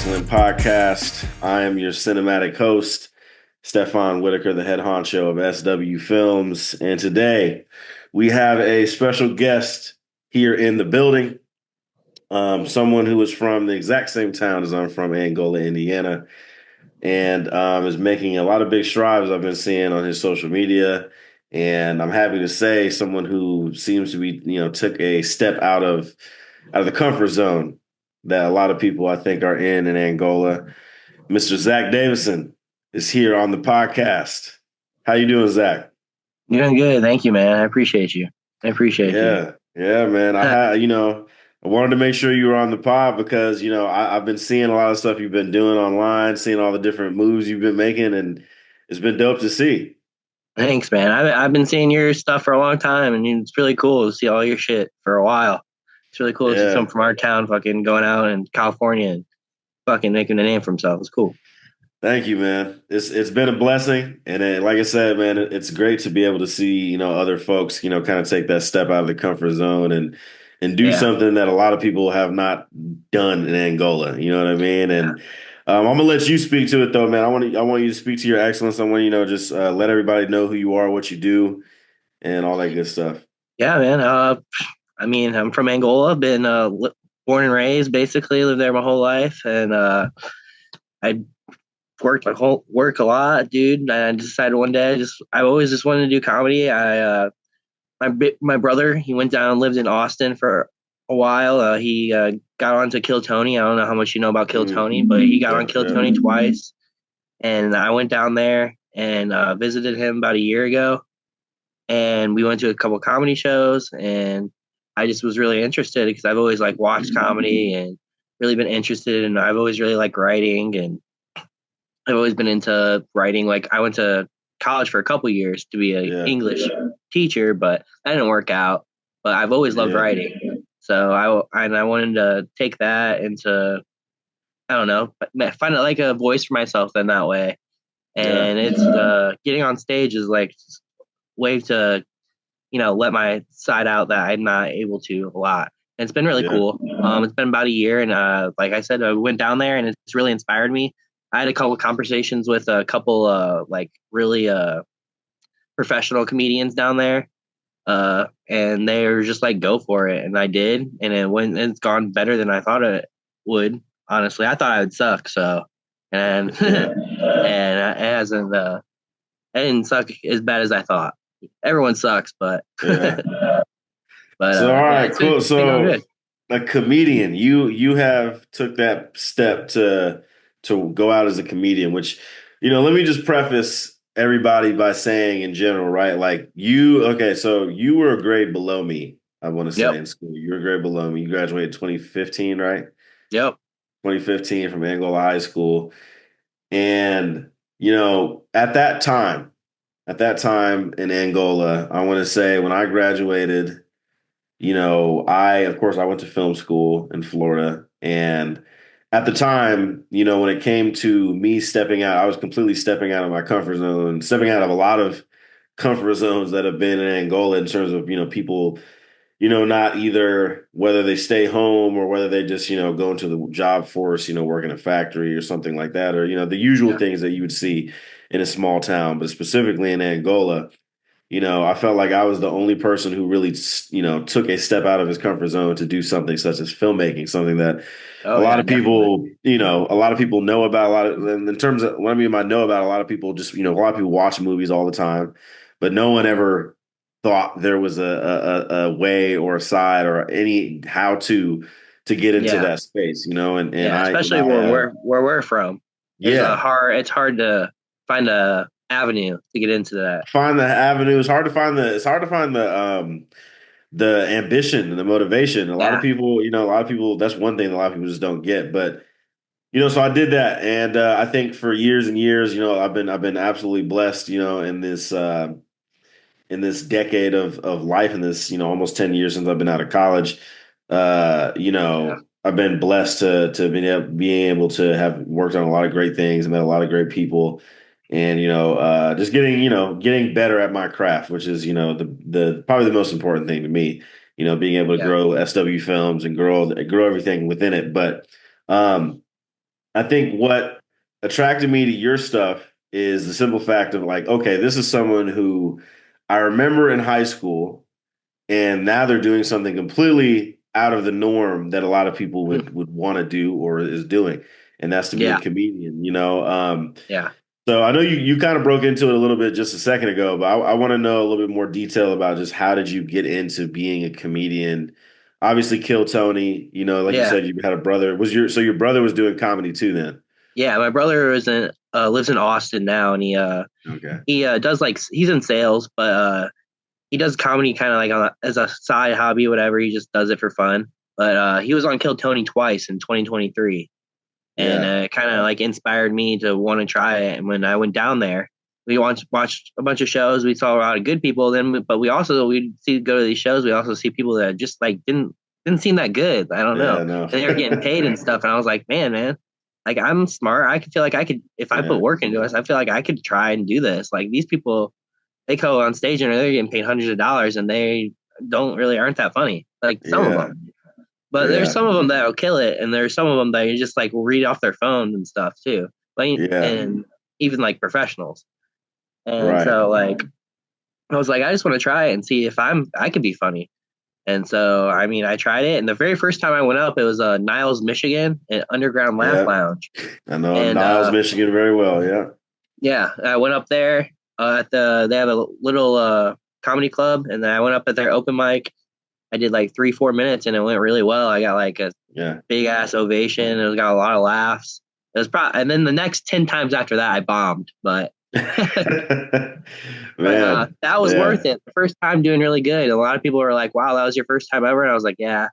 Wrestling Podcast. I am your cinematic host, STEFON WHITAKER, the head honcho of SW Films. And today we have a special guest here in the building. Someone who is from the exact same town as I'm from, Angola, Indiana, and is making a lot of big strides I've been seeing on his social media. And I'm happy to say someone who seems to be, took a step out of the comfort zone that a lot of people I think are in Angola. Mr. Zack Davison is here on the podcast. How you doing, Zack? Doing good. Thank you, man. I appreciate you. I appreciate you. Yeah, man. I wanted to make sure you were on the pod because, I've been seeing a lot of stuff you've been doing online, seeing all the different moves you've been making, and it's been dope to see. Thanks, man. I've been seeing your stuff for a long time, and it's really cool to see all your shit for a while. It's really cool to see Yeah. someone from our town fucking going out in California and fucking making a name for himself. It's cool. Thank you, man. It's been a blessing, and like I said, man, it's great to be able to see other folks kind of take that step out of the comfort zone and do Yeah. something that a lot of people have not done in Angola. You know what I mean? Yeah. And I'm gonna let you speak to it though, man. I want you to speak to your excellence. I want just let everybody know who you are, what you do, and all that good stuff. Yeah, man. I'm from Angola. Been born and raised, basically lived there my whole life, and I work a lot, dude. And I decided one day I always just wanted to do comedy. My brother, he went down and lived in Austin for a while. He got on to Kill Tony. I don't know how much you know about Kill Tony, but he got on Yeah, Kill yeah, Tony twice. And I went down there and visited him about a year ago. And we went to a couple comedy shows. And I just was really interested because I've always like watched comedy and really been interested. And I've always really liked writing. And I've always been into writing. Like I went to college for a couple years to be an yeah, English teacher, but that didn't work out. But I've always loved yeah, writing, so I wanted to take that into, I don't know, find it like a voice for myself in that way. yeah, And it's getting on stage is like a way to let my side out that I'm not able to a lot. And it's been really yeah. cool. It's been about a year, and like I said, I went down there, and it's really inspired me. I had a couple of conversations with a couple like really professional comedians down there, and they were just like, "Go for it," and I did, and it's gone better than I thought it would. Honestly, I thought I would suck. So, and Yeah. and it hasn't. It didn't suck as bad as I thought. Everyone sucks, but Yeah. So all yeah, right, cool. it's been going So good. a comedian, you have took that step to go out as a comedian, which let me just preface everybody by saying in general, right? Like okay, so you were a grade below me, I want to say Yep, in school. You were a grade below me. You graduated 2015, right? yep, 2015 from Angola High School. And at that time in Angola, I want to say when I graduated, of course, I went to film school in Florida. And at the time, when it came to me stepping out, I was completely stepping out of my comfort zone, stepping out of a lot of comfort zones that have been in Angola in terms of, people, not either whether they stay home or whether they just, go into the job force, work in a factory or something like that, or, the usual yeah, things that you would see in a small town, but specifically in Angola. I felt like I was the only person who really, took a step out of his comfort zone to do something such as filmmaking, something that a oh lot yeah, of definitely, people, a lot of people know about. A lot of, and in terms of what I mean by know about, a lot of people just, a lot of people watch movies all the time, but no one ever thought there was a way or a side or any how to get into yeah, that space, and yeah. Especially I where we're from, yeah. it's hard to find a avenue to get into that. Find the avenue. It's hard to find the ambition and the motivation. Yeah, A lot of people, that's one thing that a lot of people just don't get. But, so I did that. And I think for years and years, I've been absolutely blessed, in this decade of life, in this, almost 10 years since I've been out of college. yeah, I've been blessed to being able to have worked on a lot of great things, met a lot of great people, and just getting better at my craft, which is the probably the most important thing to me. Being able to yeah, grow SW Films and grow everything within it. But um, I think what attracted me to your stuff is the simple fact of like, okay, this is someone who I remember in high school, and now they're doing something completely out of the norm that a lot of people would want to do or is doing, and that's to be a Yeah, comedian. yeah, So I know you kind of broke into it a little bit just a second ago, but I want to know a little bit more detail about just how did you get into being a comedian? Obviously, Kill Tony. Like you yeah, said, you had a brother. Your brother was doing comedy too then? yeah. My brother lives in Austin now, and Okay. he does like he's in sales, but he does comedy kind of like as a side hobby, whatever. He just does it for fun. But he was on Kill Tony twice in 2023, and Yeah. it kind of like inspired me to want to try it. And when I went down there, we watched a bunch of shows. We saw a lot of good people. But we see go to these shows. We also see people that just like didn't seem that good. I don't know. Yeah. No. And they were getting paid and stuff. And I was like, man, like I'm smart. I could feel like I could if I put Yeah. work into this. I feel like I could try and do this. Like these people, they go on stage and they're getting paid hundreds of dollars, and they don't really aren't that funny. Like some of Yeah. them. But there's Yeah. some of them that'll kill it, and there's some of them that you just like will read off their phones and stuff too. Like Yeah. and even like professionals. And Right. so like I was like, I just want to try it and see if I could be funny. And so I mean, I tried it, and the very first time I went up, it was Niles, Michigan, an underground laugh Yeah. lounge. I know And Niles, Michigan very well. Yeah. yeah, I went up there at they have a little comedy club, and then I went up at their open mic. I did like 3-4 minutes, and it went really well. I got like a Yeah. big ass ovation. It got a lot of laughs. It was probably, and then the next 10 times after that, I bombed. But Man. that was Yeah. worth it. The first time doing really good. A lot of people were like, "Wow, that was your first time ever," and I was like, "Yeah."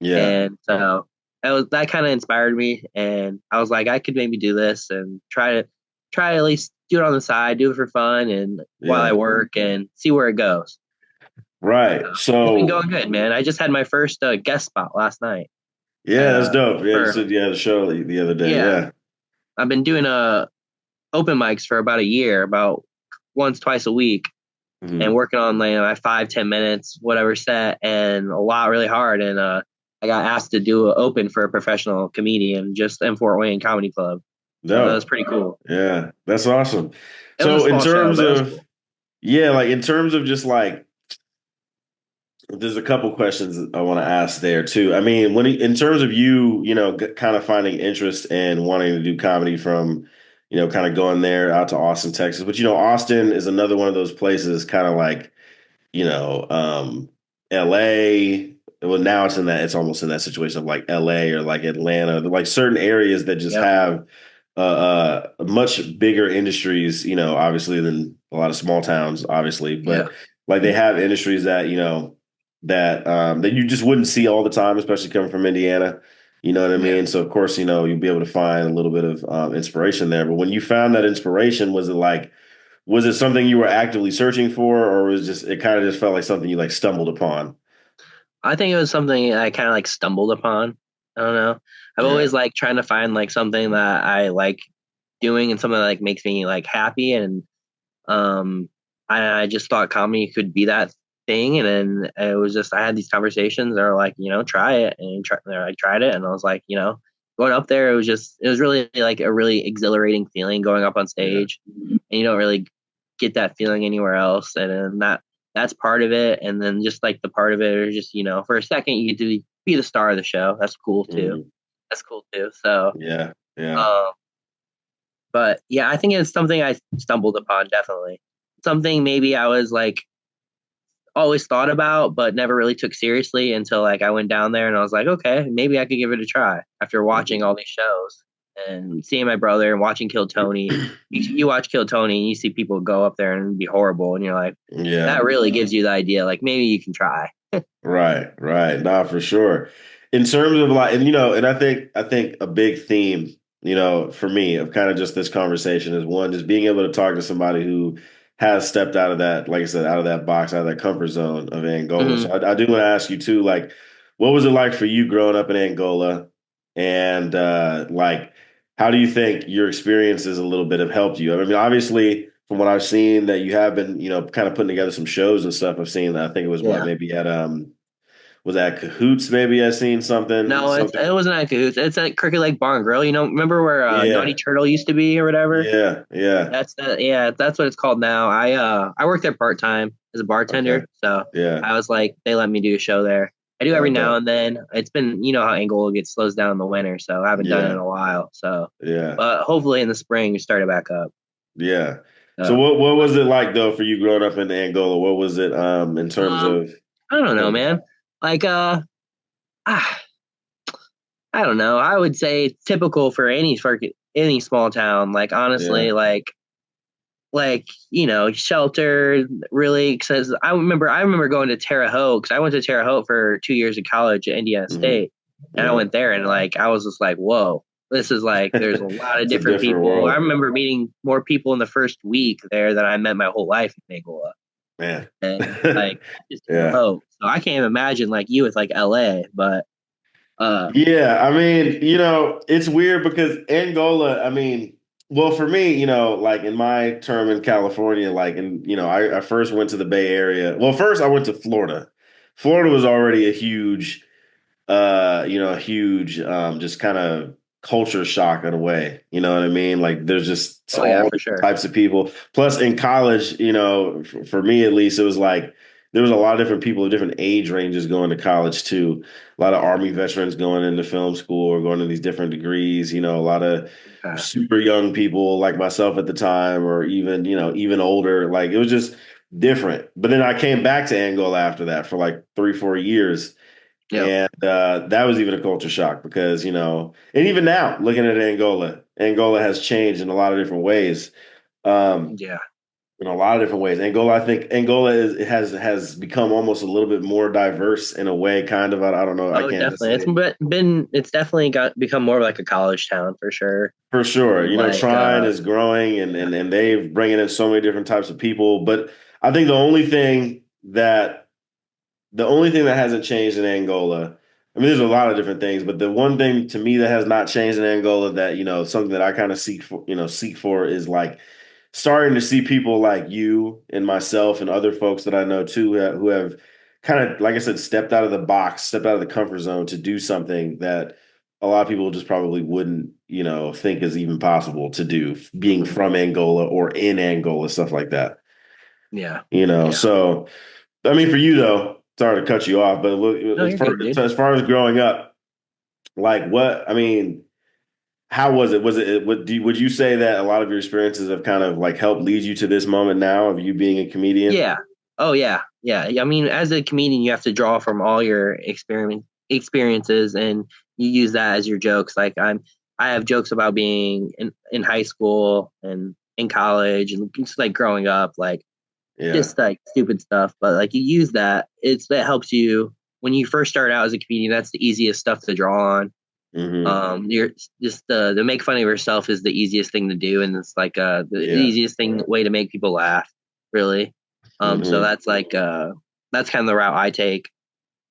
Yeah. And so that kind of inspired me, and I was like, I could maybe do this and try to at least do it on the side, do it for fun, and while I Yeah. work and see where it goes. Right. It's been So going good, man. I just had my first guest spot last night. yeah, that's dope. Yeah, you For said you had a show the other day. Yeah, Yeah. I've been doing open mics for about a year, about once, twice a week, and Mhm. working on like my 5-10 minutes, whatever set, and a lot really hard. And I got asked to do an open for a professional comedian just in Fort Wayne Comedy Club. So that was Dope. pretty cool. Yeah, that's awesome. It was a So in small show, terms but it was of cool. yeah, like in terms of just like there's a couple questions I want to ask there too. I mean, in terms of you, kind of finding interest and wanting to do comedy from, kind of going there out to Austin, Texas. But Austin is another one of those places, kind of like you know, LA. Well, now it's almost in that situation of like LA or like Atlanta, like certain areas that just Yep. have much bigger industries, obviously than a lot of small towns, obviously, Yeah. but like they have industries that, that you just wouldn't see all the time, especially coming from Indiana. You know what I Yeah. mean? So of course, you'll be able to find a little bit of inspiration there. But when you found that inspiration, was it something you were actively searching for, or was it kind of just felt like something you like stumbled upon? I think it was something I kind of like stumbled upon. I don't know. I've Yeah. always like trying to find like something that I like doing and something that like makes me like happy. And um I just thought comedy could be that thing. And then it was just I had these conversations. They're like, try it. And I tried it, and I was like, going up there, it was really like a really exhilarating feeling going up on Yeah. stage, and you don't really get that feeling anywhere else. And then that's part of it. And then just like the part of it is just, for a second you get to be the star of the show. That's cool too. Mhm. That's cool too. So Yeah. Yeah. um but yeah, I think it's something I stumbled upon, definitely. Something maybe I was like always thought about but never really took seriously until like I went down there, and I was like, okay, maybe I could give it a try after watching Mhm. all these shows and seeing my brother and watching Kill Tony. You watch Kill Tony and you see people go up there and be horrible, and you're like, Yeah. that really gives you the idea, like maybe you can try. Right. Right. Nah, for sure. In terms of like, and and I think a big theme, for me of kind of just this conversation is one, just being able to talk to somebody who has stepped out of that, like I said, out of that box, out of that comfort zone of Angola. So Hmm. I do want to ask you too, like, what was it like for you growing up in Angola? And like, how do you think your experiences a little bit have helped you? I mean, obviously, from what I've seen, that you have been, kind of putting together some shows and stuff. I've seen that. I think it was what Yeah. maybe at Was that Cahoots? Maybe I seen No, something. it wasn't at Cahoots. It's at Crooked Lake Bar and Grill. Remember where Naughty Yeah, Turtle used to be or whatever? yeah, yeah. That's what it's called now. I work there part time as a Okay, bartender, so yeah. I was like they let me do a show there. I do every now Dope. and then. It's been how Angola gets slows down in the winter, so I haven't done it in Yeah, a while. So, yeah, but hopefully in the spring we start it back up. yeah. So So, what was it like though for you growing up in Angola? What was it in terms um, of I don't know, living? man. Like ah, I don't know. I would say it's typical for any small town. Like Yeah. honestly, sheltered really because I remember going to Terre Haute because I went to Terre Haute for 2 years of college at Indiana Hmm. State, and I Yeah. went there and like I was just like, whoa, this is like there's a lot of It's a different different people. I world, remember meeting more people in the first week there than I met my whole life in Angola, man. and like just Terre Yeah. Haute. So I can't even imagine like you with like LA, but Yeah, I mean, it's weird because Angola, I mean, well, for me, like in my term in California, like, I first went to the Bay Area. Well, first I went to Florida. Florida was already a huge, just kind of culture shock in a way. You know what I mean? Like, there's just oh yeah, all for different sure. types of people. Plus, in college, for me at least, it was like there was a lot of different people of different age ranges going to college too. A lot of Army veterans going into film school or going to these different degrees. A lot of Uh, super young people like myself at the time, or even even older. Like it was just different. But then I came back to Angola after that for like 3, 4 years. yep. And that was even a culture shock because, and even now, looking at Angola, Angola has changed in a lot of different ways. Um, Yeah. in a lot of different ways. I think Angola has become almost a little bit more diverse in a way, kind of. I don't know. I Oh, can't definitely. necessarily It's definitely got become more like a college town for sure. for sure. And like, Trine is growing and they've bringing in so many different types of people. But I think the only thing that hasn't changed in Angola, I mean, there's a lot of different things, but the one thing to me that has not changed in Angola that, something that I kind of seek for is like starting to see people like you and myself and other folks that I know too who have kind of, like I said, stepped out of the box, stepped out of the comfort zone to do something that a lot of people just probably wouldn't, think is even possible to do, being mhm. from Angola or in Angola, stuff like that. Yeah, yeah. So I mean, for you though, sorry to cut you off, but No, as you're far good, dude. as far as growing up, like what I mean, how was it? Would you say that a lot of your experiences have kind of like helped lead you to this moment now of you being a comedian? Yeah. Oh, yeah, yeah. I mean, as a comedian, you have to draw from all your experiences, and you use that as your jokes. Like I have jokes about being in high school and in college, and just like growing up, like Yeah. just like stupid stuff. But like you use that helps you when you first start out as a comedian. That's the easiest stuff to draw on. Hmm. You're just the make fun of yourself is the easiest thing to do, and it's like the Yeah. easiest thing way to make people laugh, really. So Hmm. that's kind of the route I take.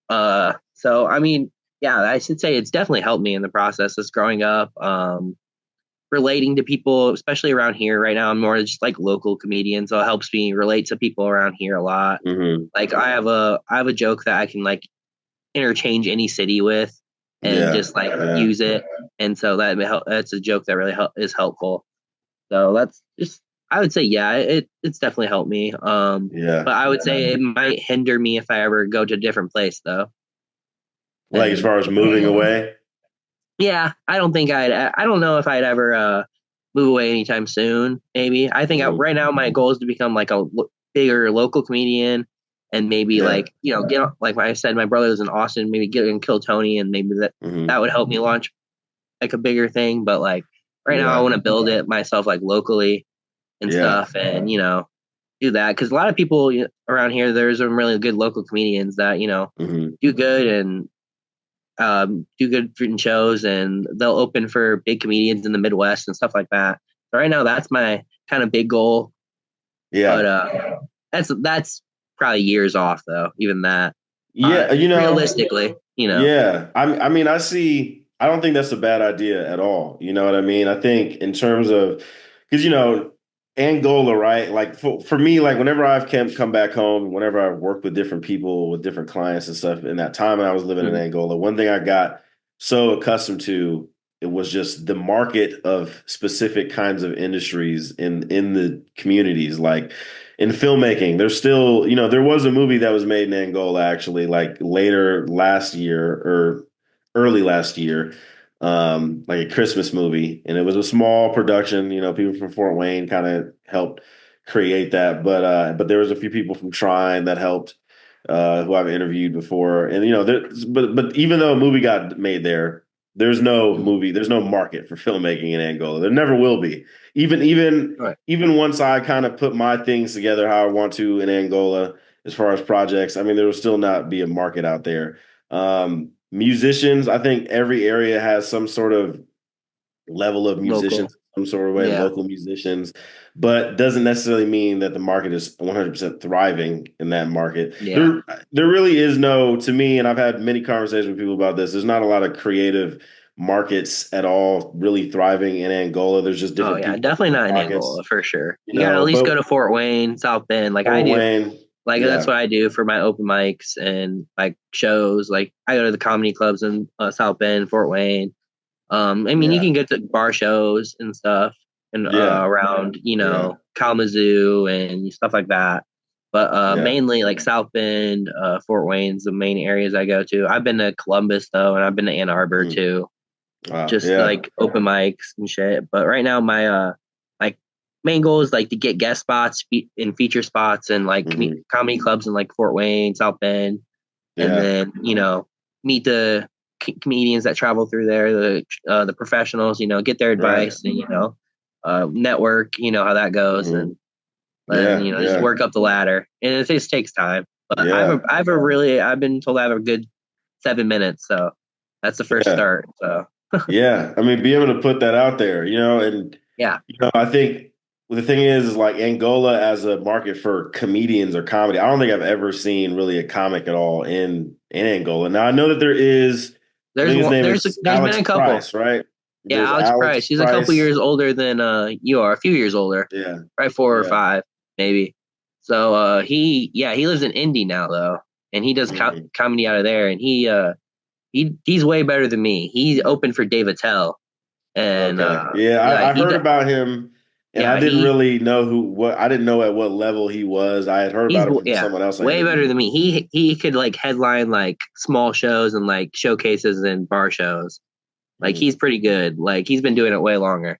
So I mean, yeah, I should say it's definitely helped me in the process as growing up. Relating to people, especially around here right now. I'm more just like local comedian, so it helps me relate to people around here a lot. Hmm. Like I have a joke that I can like interchange any city with and Yeah. just like Yeah. use it. And so that's a joke that really is helpful. So that's just I would say yeah, it's definitely helped me. Yeah. But I would say it might hinder me if I ever go to a different place though. Like as And far as moving away. yeah, I don't know if I'd ever move away anytime soon. Maybe I think Hmm. right now my goal is to become like a bigger local comedian, and maybe Yeah. like get like I said, my brother was in Austin. Maybe get and kill Tony, and maybe that Hmm. would help me launch like a bigger thing. But like right now, I Yeah. want to build it myself like locally and Yeah. stuff, and do that because a lot of people around here there's some really good local comedians that Hmm. do good and do good in shows, and they'll open for big comedians in the Midwest and stuff like that. So right now, that's my kind of big goal, but Yeah. that's probably years off though. Even that, Yeah. realistically, Yeah. I mean, I don't think that's a bad idea at all. You know what I mean? I think in terms of, because, Angola, right? Like for me, like whenever I've come back home, whenever I've worked with different people, with different clients and stuff, in that time I was living in Mhm. Angola, one thing I got so accustomed to, it was just the market of specific kinds of industries in the communities. Like in filmmaking, there's still, there was a movie that was made in Angola actually, like later last year or early last year, like a Christmas movie, and it was a small production. People from Fort Wayne kind of helped create that, but there was a few people from Trine that helped, who I've interviewed before, and but even though a movie got made there, Mhm. there's no market for filmmaking in Angola. There never will be. Even even Right. even once I kind of put my things together how I want to in Angola as far as projects, I mean, there will still not be a market out there. Musicians, I think every area has some sort of level of Local. musicians, some sort of way, Yeah. local musicians, but doesn't necessarily mean that the market is 100% thriving in that market. Yeah. There really is no, to me, and I've had many conversations with people about this, there's not a lot of creative markets at all really thriving in Angola. There's just Oh different yeah, people, definitely different not in pockets, Angola for sure. You gotta at least go but to Fort Wayne, South Bend, like I Fort do. Wayne, Like that's yeah, what I do for my open mics and like shows. Like I go to the comedy clubs in South Bend, Fort Wayne. I mean, you yeah, can get to bar shows and stuff and yeah, around, yeah, Kalamazoo and stuff like that. But yeah. mainly like South Bend, Fort Wayne's the main areas I go to. I've been to Columbus though, and I've been to Ann Arbor Mm. too, Wow, just yeah. like open mics and shit. But right now, my like main goal is like to get guest spots and feature spots and like Hmm. comedy clubs in like Fort Wayne, South Bend, and Yeah, then meet the comedians that travel through there, the professionals, get their right. advice and network, how that goes, Hmm. and then Yeah, just yeah, work up the ladder, and it just takes time. But yeah, I've been told I have a good 7 minutes, so that's the first yeah, start. So yeah. I mean, be able to put that out there, and yeah, I think the thing is like Angola as a market for comedians or comedy. I don't think I've ever seen really a comic at all in Angola. Now I know that there is. I think his name is there's been Alex a couple. Price, right? Yeah, There's Alex Alex Price. He's a couple Price. years older than you are, a few years older, Yeah, right? 4 or 5, yeah. maybe. So he lives in Indy now though, and he does Hmm. comedy out of there, and he's way better than me. He's open for Dave Attell, and Okay. Yeah, yeah, I heard about him, and I yeah, didn't really know I didn't know at what level he was. I had heard he's about it from yeah, someone else I way better interviewed. than me. He could like headline like small shows and like showcases and bar shows. Like Mm. he's pretty good. Like he's been doing it way longer.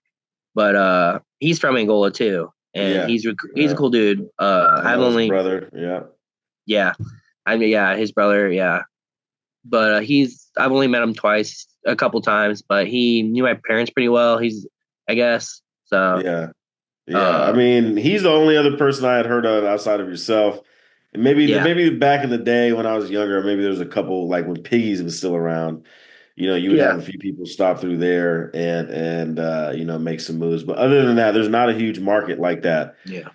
But he's from Angola too, and Yeah. he's a Yeah. cool dude. I I've know his only brother. Yeah. yeah, I mean yeah, his brother yeah, but I've only met him twice, a couple times, but he knew my parents pretty well. I guess so. Yeah. Yeah. I Uh, mean, he's the only other person I had heard of outside of yourself. And yeah, maybe back in the day when I was younger, maybe there was a couple like when Piggies was still around. You would yeah, have a few people stop through there and make some moves. But other than that, there's not a huge market like that yeah,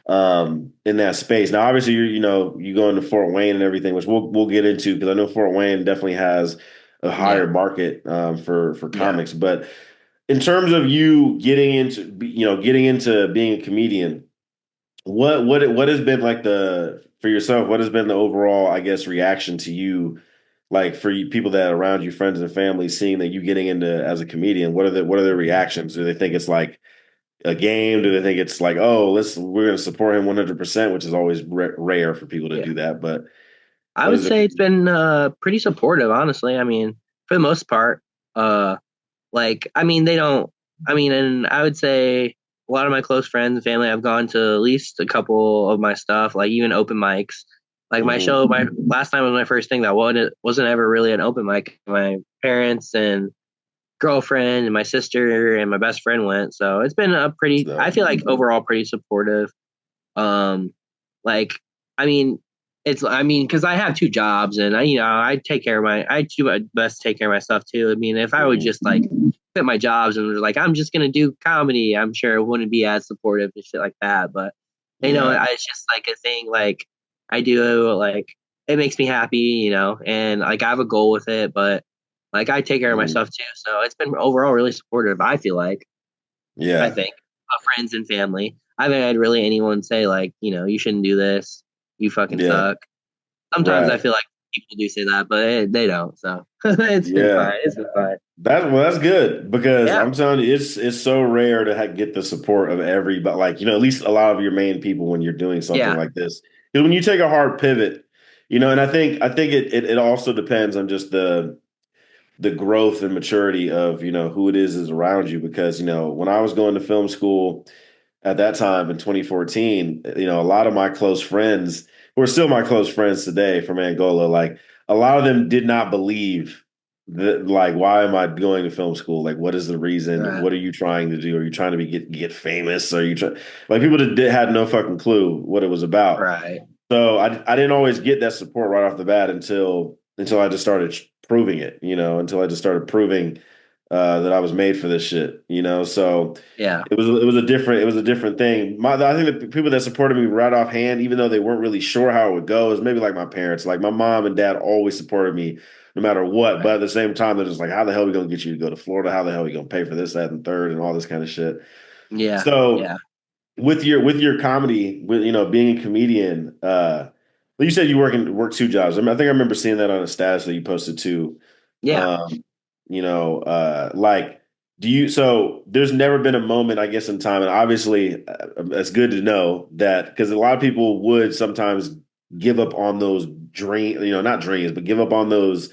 in that space. Now, obviously, you go into Fort Wayne and everything, which we'll get into because I know Fort Wayne definitely has a yeah, higher market for yeah. comics. But in terms of you getting into being a comedian, what has been like the for yourself? What has been the overall, I guess, reaction to you? Like for you, people that are around you, friends and family, seeing that you getting into as a comedian, what are their reactions? Do they think it's like a game? Do they think it's like, oh, we're going to support him 100%, which is always rare for people to Yeah. do that. But I what would is it for say it's you? been pretty supportive, honestly. I mean, for the most part, uh, like I mean, they don't. I mean, and I would say a lot of my close friends and family have gone to at least a couple of my stuff, like even open mics. Like my Hmm. show, my last time was my first thing that wasn't ever really an open mic. My parents and girlfriend and my sister and my best friend went, so it's been a pretty. I So feel like overall pretty supportive. Um, like, I mean, because I have two jobs and I do my best to take care of my stuff too. I mean, if I would mhm. just like quit my jobs and was like, I'm just gonna do comedy, I'm sure it wouldn't be as supportive and shit like that. But Yeah. it's just like a thing. Like I do, like it makes me happy, and like I have a goal with it, but like I take care of Mhm. myself too. So it's been overall really supportive. I feel like. I Yeah. think, friends and family. I haven't had really anyone say like, you shouldn't do this. You fucking Yeah. suck. Sometimes I Right. feel like people do say that, but they don't. So it's been Yeah. fine. It's been fine. That's good because Yeah. I'm telling you, it's so rare to get the support of everybody. Like, at least a lot of your main people when you're doing something Yeah. like this. Because when you take a hard pivot, and I think it also depends on just the growth and maturity of, who it is around you. Because, when I was going to film school at that time in 2014, a lot of my close friends, who are still my close friends today from Angola, like a lot of them did not believe that, like, why am I going to film school? Like, what is the reason? Right. What are you trying to do? Are you trying to get famous? Are you trying, like, people that had no fucking clue what it was about. Right. So I didn't always get that support right off the bat until I just started proving it, until I just started proving that I was made for this shit. So Yeah. it was a different thing. I think the people that supported me right offhand, even though they weren't really sure how it would go, is maybe like my parents. Like my mom and dad always supported me no matter what. But Right. at the same time, they're just like, how the hell are we gonna get you to go to Florida? How the hell are we gonna pay for this, that, and third, and all this kind of shit? Yeah. So Yeah. with your comedy, with being a comedian, you said you work two jobs. I think I remember seeing that on a status that you posted too. Yeah. Um, like, so there's never been a moment, I guess, in time, and obviously, it's good to know that because a lot of people would sometimes give up on those dreams, not dreams, but give up on those.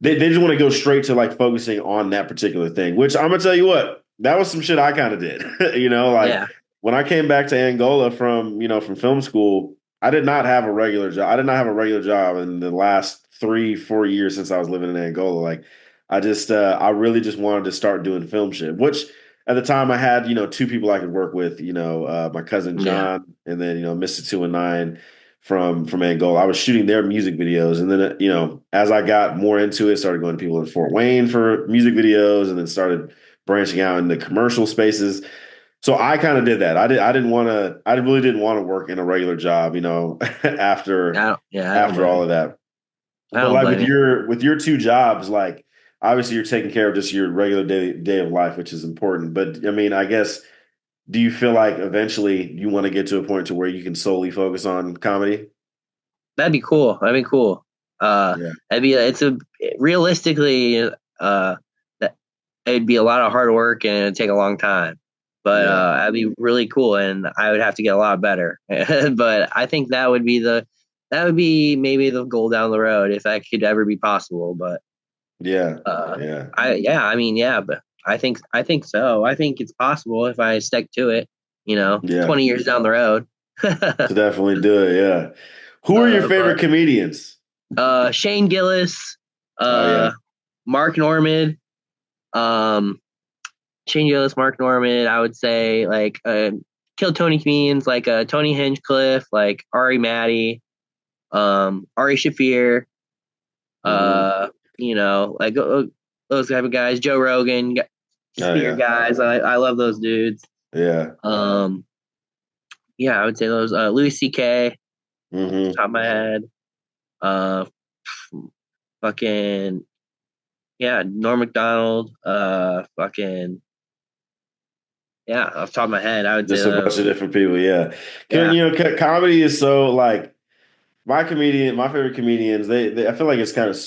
They just want to go straight to like focusing on that particular thing, which I'm gonna tell you what, that was some shit I kind of did. Like Yeah. when I came back to Angola from film school, I did not have a regular job. I did not have a regular job in the last 3, 4 years since I was living in Angola. Like I really just wanted to start doing film shit, which at the time I had, two people I could work with, my cousin Yeah. John and then, Mr. 2 and 9 from Angola. I was shooting their music videos, and then as I got more into it, started going to people in Fort Wayne for music videos, and then started branching out into commercial spaces. So I kind of did that. I didn't want to. I really didn't want to work in a regular job, after I don't blame all you. of that. I But don't like blame you. with your two jobs, like obviously you're taking care of just your regular day of life, which is important. But I mean, I guess do you feel like eventually you want to get to a point to where you can solely focus on comedy? That'd be cool. That'd be cool. Yeah. It's a realistically, that it'd be a lot of hard work and it'd take a long time. But Yeah. that'd be really cool, and I would have to get a lot better. But I think that would be maybe the goal down the road if that could ever be possible. But Yeah. Yeah. I mean, yeah, but I think so. I think it's possible if I stick to it. Yeah. 20 years down the road. To definitely do it. Yeah. Who are your favorite But comedians? Shane Gillis, Oh yeah. uh, Mark Norman, um, Shane Gillis, Mark Norman. I would say like Kill Tony comedians like Tony Hinchcliffe, like Ari Matty, Ari Shafir, Hmm. uh, like those type of guys. Joe Rogan, Oh Spear yeah. guys. I love those dudes. Yeah. Um, yeah, I would say those. Louis C.K. Hmm. Top of my head. Uh, fucking yeah, Norm Macdonald. Fucking yeah, off the top of my head, I would say Just a bunch of those. different people. Yeah. Yeah, Comedy is so like my favorite comedians. I feel like it's kind of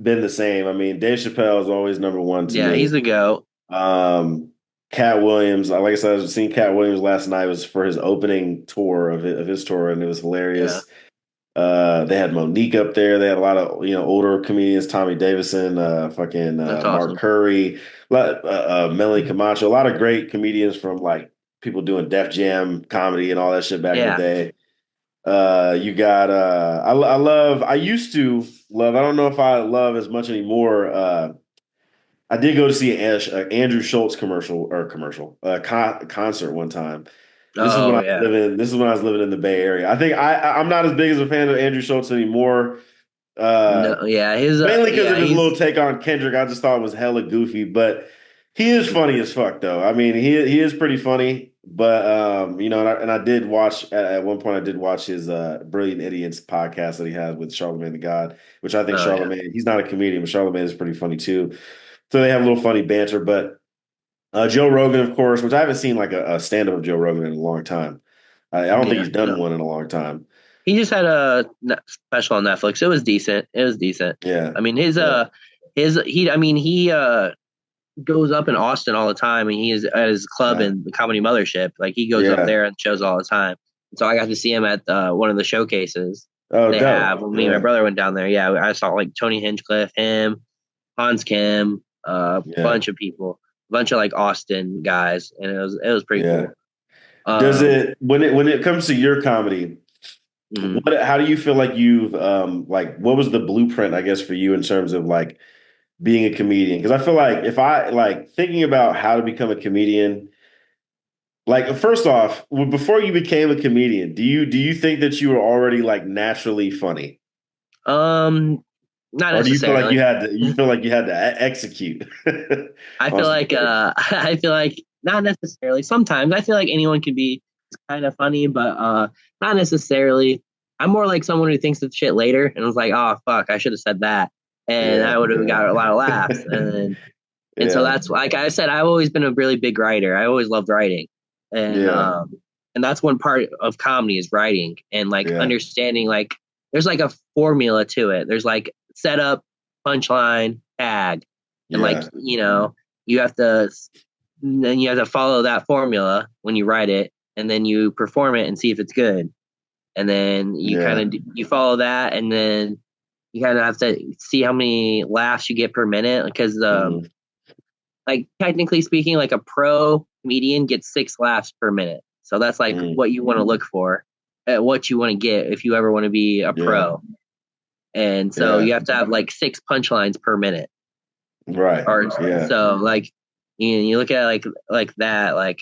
been the same. I mean, Dave Chappelle is always number one to yeah, he's me. the goat. Um, Cat Williams, like I said, I was seeing Cat Williams last night. It was for his opening tour of his tour, and it was Yeah, hilarious. They had Monique up there. They had a lot of older comedians, Tommy Davison, fucking that's Mark awesome. Curry, Melanie Camacho, a lot of great comedians from like people doing Def Jam comedy and all that shit back in the Yeah, day. You got I used to love. I don't know if I love as much anymore. I did go to see an Andrew Schultz concert one time. This is when oh I was yeah, living. This is when I was living in the Bay Area. I think I'm not as big as a fan of Andrew Schultz anymore. Uh, no, yeah, his Mainly because yeah, of his he's little take on Kendrick. I just thought it was hella goofy, but he is funny as fuck though. I mean, he is pretty funny. But and I did watch at one point. I did watch his Brilliant Idiots podcast that he has with Charlamagne the God, which I think yeah, Charlamagne. He's not a comedian, but Charlamagne is pretty funny too. So they have a little funny banter, but. Joe Rogan, of course, which I haven't seen like a stand-up of Joe Rogan in a long time. I don't think Yeah, he's done one in a long time. he just had a special on Netflix. It was decent. It was decent. Yeah, I mean, yeah, he goes up in Austin all the time, and he is at his club yeah, in the Comedy Mothership. Like he goes up yeah. there and shows all the time. So I got to see him at one of the showcases Oh, they have. dope. When me and my Yeah, brother went down there, yeah, I saw like Tony Hinchcliffe, him, Hans Kim, a yeah, bunch of people, a bunch of like Austin guys, and it was pretty yeah. cool. Does Um, it when it comes to your comedy? mhm. How do you feel like you've like what was the blueprint, I guess, for you in terms of like being a comedian? Because I feel like if I like thinking about how to become a comedian, like first off, before you became a comedian, do you think that you were already like naturally funny? um, Not Or do you feel like necessarily. you had to execute I on feel some like jokes? I feel like not necessarily. Sometimes I feel like anyone can be kind of funny, but not necessarily. I'm more like someone who thinks of shit later and was like, "Oh fuck, I should have said that," and I Yeah, would have got a lot of laughs. yeah. And so Yeah, that's like I said, I've always been a really big writer. I always loved writing, and yeah, um, and that's one part of comedy is writing and like yeah, understanding like there's like a formula to it. There's like setup, punchline, tag, and like yeah, you have to then you have to follow that formula when you write it, and then you perform it and see if it's good, and then you kind yeah. of you follow that, and then you kind of have to see how many laughs you get per minute because Mhm, like technically speaking, like a pro comedian gets 6 laughs per minute. So that's like mhm. what you want to look for, what you want to get if you ever want to be a Yeah, pro. And so yeah. you have to have like 6 punchlines per minute. Right. Or Yeah, so like you look at it like that. Like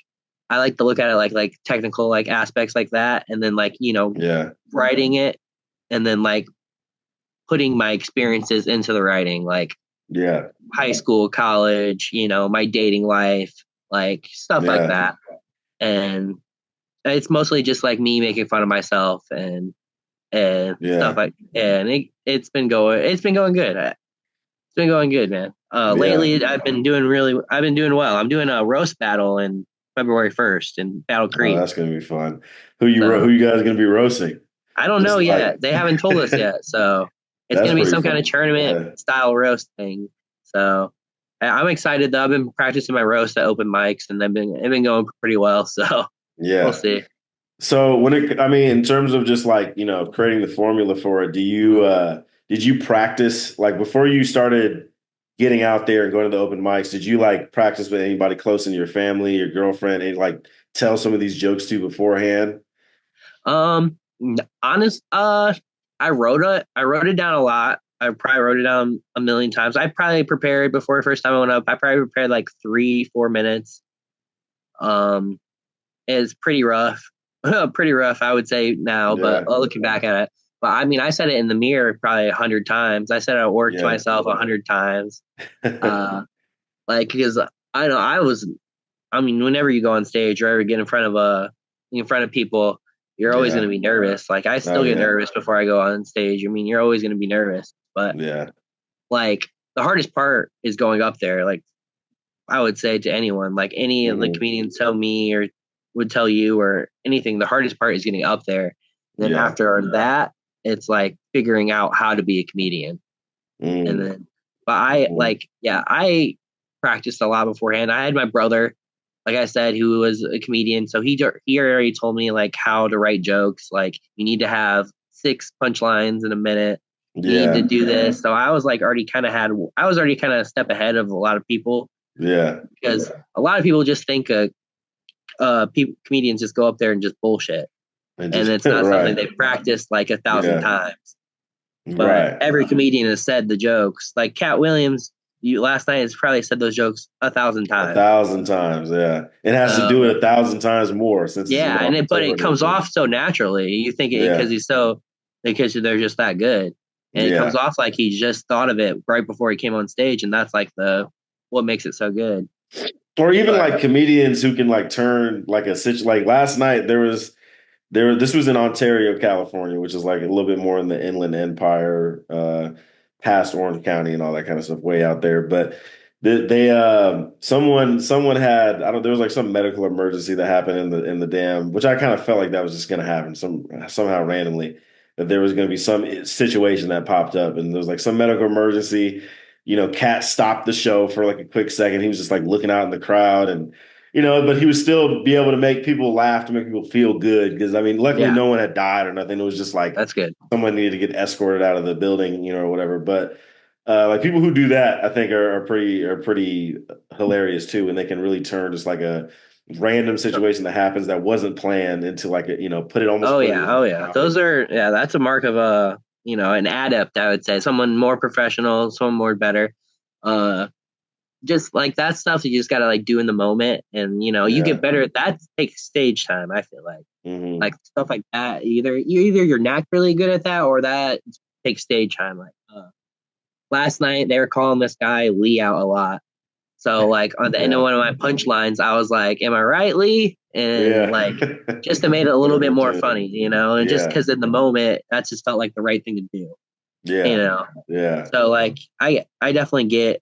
I like to look at it like technical like aspects like that, and then like yeah, writing it, and then like putting my experiences into the writing, like yeah, high school, college, my dating life, like stuff like yeah, that. And it's mostly just like me making fun of myself and stuff yeah, like and it's been going good. It's been going good, man. yeah. Lately I've been doing well. I'm doing a roast battle in February 1st in Battle Oh, Creek. that's gonna be fun. Who So you guys gonna be roasting? I don't know Just like yet. They haven't told us yet. So it's that's gonna be pretty some kind of fun. tournament Yeah, style roast thing. So I'm excited though. I've been practicing my roast at open mics and they've been going pretty well. So we'll yeah. see. So I mean, in terms of just like, creating the formula for it, did you practice like before you started getting out there and going to the open mics, did you like practice with anybody close in your family, your girlfriend, and like tell some of these jokes to beforehand? Honest, I wrote it down a lot. I probably wrote it down a million times. I probably prepared before the first time I went up. I probably prepared like 3, 4 minutes. Um, it's pretty rough, pretty rough, I would say now, but Yeah, looking back at it. But I mean, I said it in the mirror probably 100 times. I said it at work to yeah. myself 100 times. Uh, like because I know I was. I mean, whenever you go on stage or ever get in front of people, you're always going Yeah. to be nervous. Like I Oh still get yeah. nervous before I go on stage. I mean, you're always going to be nervous, but Yeah. like the hardest part is going up there. Like I would say to anyone, like any of the Hmm. comedians tell me or would tell you or anything, the hardest part is getting up there. And then Yeah. after that, it's like figuring out how to be a comedian. And Mm. then, but I Hmm. like, yeah, I practiced a lot beforehand. I had my brother, like I said, who was a comedian. So he already told me like how to write jokes. Like you need to have 6 punchlines in a minute. You need to Yeah. do this. So I was already kind of a step ahead of a lot of people Yeah. because a lot of people just think comedians just go up there and just bullshit, And and just it's not something right. they've practiced like 1,000 Yeah. times. But Right. every comedian has said the jokes. Like Cat Williams, you last night has probably said those jokes 1,000 times. 1,000 times. Yeah. It has to do So it 1,000 times more since it's yeah, but it over and comes over. off so naturally. You think it Yeah. because they're just that good, and it comes Yeah. off like he just thought of it right before he came on stage, and that's like the what makes it so good. Or even But like comedians who can like turn like a situation. Like last night, this was in Ontario, California, which is like a little bit more in the Inland Empire, past Orange County and all that kind of stuff, way out there. But Someone had, I don't, there was like some medical emergency that happened in the dam, which I kind of felt like that was just going to happen somehow randomly, that there was going to be some situation that popped up, and there was like some medical emergency. Cat stopped the show for like a quick second. He was just like looking out in the crowd, and but he would still be able to make people laugh, to make people feel good, because I mean, luckily Yeah, no one had died or nothing. It was just like that's good. someone needed to get escorted out of the building, or whatever. But like people who do that, I think are pretty hilarious too, and they can really turn just like a random situation that happens that wasn't planned into like put it almost Oh put it yeah, in oh like yeah. comedy. Those are yeah, that's a mark of a an adept, I would say. Someone more professional, someone more better. Uh just like that stuff you just gotta like do in the moment and you get Yeah. better at that takes stage time, I feel like Hmm. stuff like that. Either you're naturally good at that or that takes stage time. Like last night they were calling this guy Lee out a lot. So like on the end of Yeah. one of my punchlines, I was like, "Am I right, Lee?" And Yeah. like just to make it a little bit more Legit. funny, and just Yeah. because in the moment that just felt like the right thing to do, you Yeah. know. Yeah. So like I definitely get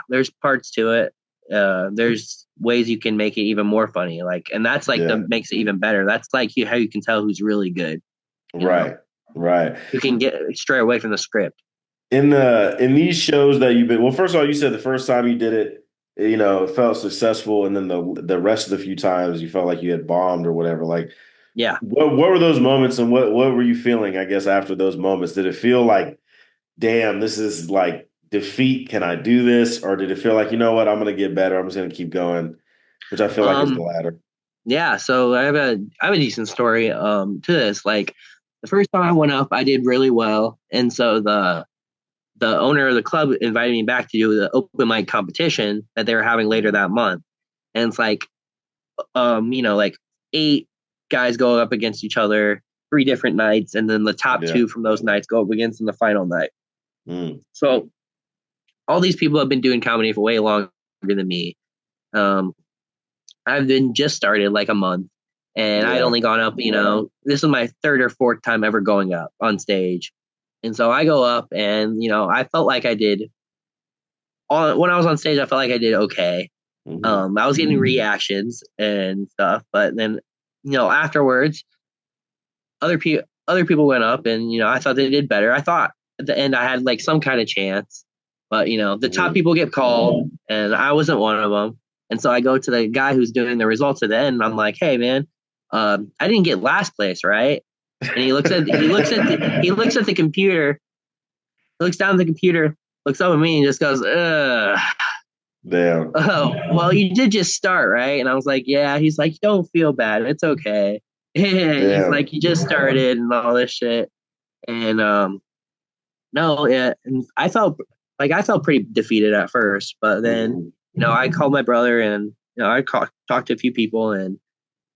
there's parts to it. There's ways you can make it even more funny, like, and that's like the Yeah. makes it even better. That's like how you can tell who's really good. You know, Right. Right. you can get straight away from the script. In these shows that you've been, well, first of all, you said the first time you did it, it felt successful, and then the rest of the few times you felt like you had bombed or whatever. Like, Yeah. what were those moments, and what were you feeling, I guess, after those moments? Did it feel like, damn, this is like defeat? Can I do this? Or did it feel like, you know what, I'm gonna get better. I'm just gonna keep going, which I feel like is the Um. latter. Yeah. So I have a decent story to this. Like the first time I went up, I did really well, and so the owner of the club invited me back to do the open mic competition that they were having later that month. And it's like, like 8 guys go up against each other 3 different nights, and then the top Yeah. 2 from those nights go up against in the final night. Mm. So all these people have been doing comedy for way longer than me. Um, I've been just started like a month, and I'd Yeah. only gone up. This is my third or fourth time ever going up on stage, and so I go up, and I felt like I did. When I was on stage, I felt like I did okay. Hmm. I was getting reactions and stuff, but then afterwards, other people went up, and I thought they did better. I thought at the end I had like some kind of chance, but the top Hmm. people get called, and I wasn't one of them. And so I go to the guy who's doing the results at the end, and I'm like, "Hey, man, I didn't get last place, right?" And he looks at the computer, looks down at the computer, looks up at me, and just goes, "Ugh." Damn. Oh, well, you did just start, right? And I was like, yeah. He's like, don't feel bad. It's okay. He's Damn. like, you just started and all this shit. And no, yeah. And I felt pretty defeated at first, but then, Hmm. I called my brother and, talked to a few people and,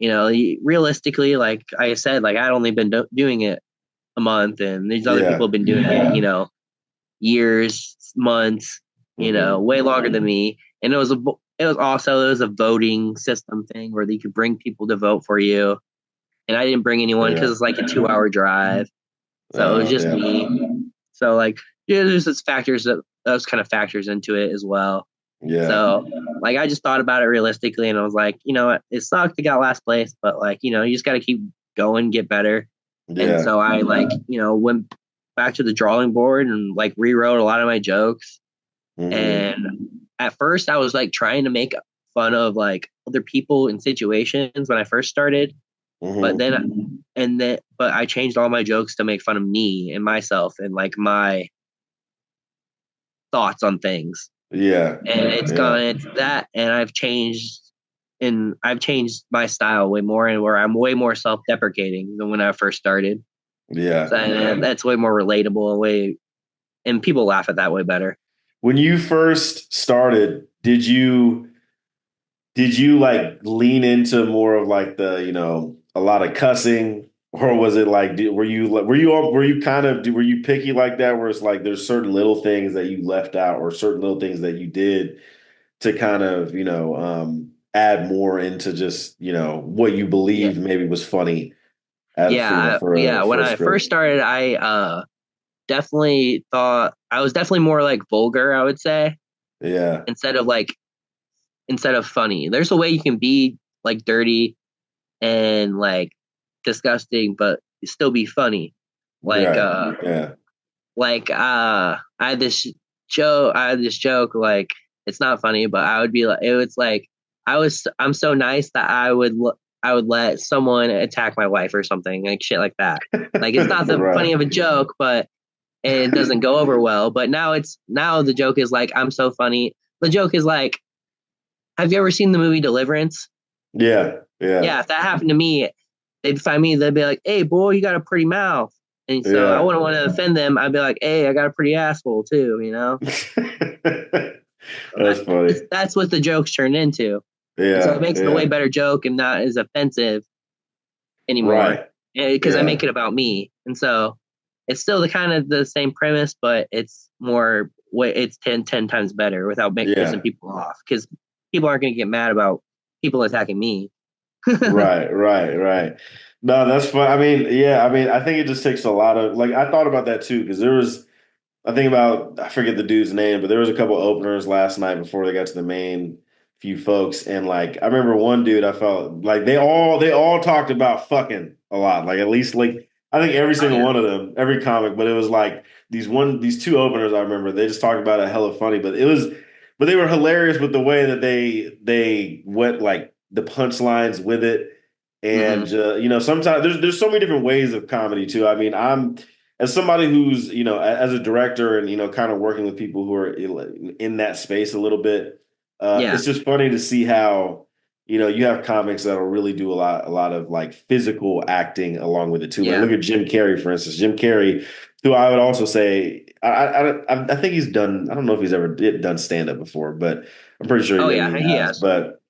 realistically, like I said, like I'd only been doing it a month and these other people Yeah. have been doing it, years, months, Hmm. way longer than me. And it was a voting system thing where you could bring people to vote for you. And I didn't bring anyone because Yeah. it's like a 2 hour drive. So it was just Damn. me. So like there's just factors that those kind of factors into it as well. Yeah. So like I just thought about it realistically and I was like, you know what, it sucked to get last place, but like, you just gotta keep going, get better. And Yeah. so I like, went back to the drawing board and like rewrote a lot of my jokes. Hmm. And at first I was like trying to make fun of like other people in situations when I first started. But Hmm. but I changed all my jokes to make fun of me and myself and like my thoughts on things. Yeah. And Yeah. it's that and I've changed my style way more and where I'm way more self-deprecating than when I first started. Yeah. So and that's way more relatable and people laugh at that way better. When you first started, did you like lean into more of like a lot of cussing, or was it like were you kind of were you picky like that, where it's like there's certain little things that you left out or certain little things that you did to kind of add more into just what you Yeah. believed maybe was funny at Yeah, for yeah. When a I first script? started, I definitely thought I was definitely more like vulgar, I would say. Yeah. instead of funny. There's a way you can be like dirty and like disgusting, but still be funny. Like Right. Yeah. I had this joke, like it's not funny, but I would be like, it was like I'm so nice that I would let someone attack my wife or something, like shit like that. Like it's not the funny Right. of a joke, but it doesn't go over well. But now the joke is like I'm so funny. The joke is like, have you ever seen the movie Deliverance? Yeah. Yeah. Yeah, if that happened to me, they'd find me, they'd be like, hey, boy, you got a pretty mouth. And so I Yeah. wouldn't want to offend them. I'd be like, hey, I got a pretty asshole too, you know? That's funny. That's what the joke's turned into. And so it Yeah. makes it a way Yeah. better joke and not as offensive anymore Right. because I make Yeah. it about me. And so it's still the kind of the same premise, but it's more, it's 10 times better without pissing Yeah. people off because people aren't going to get mad about people attacking me. Right, right, right. No, that's fun. I mean, yeah, I mean, I think it just takes a lot of like I thought about that too, because there was I think about I forget the dude's name, but there was a couple openers last night before they got to the main few folks. And like I remember one dude I felt like they all talked about fucking a lot. Like at least like I think every Oh, single yeah. one of them, every comic, but it was like these two openers I remember, they just talked about it hella funny, but they were hilarious with the way that they went like the punchlines with it. Mm-hmm. And sometimes there's so many different ways of comedy too. I mean, I'm as somebody who's as a director and kind of working with people who are in that space a little bit, Yeah. it's just funny to see how you have comics that'll really do a lot of like physical acting along with it too. Like Yeah. look at Jim Carrey, for instance. Jim Carrey, who I would also say I think he's done. I don't know if he's ever done stand up before, but I'm pretty sure Oh, maybe yeah. he He has. has. But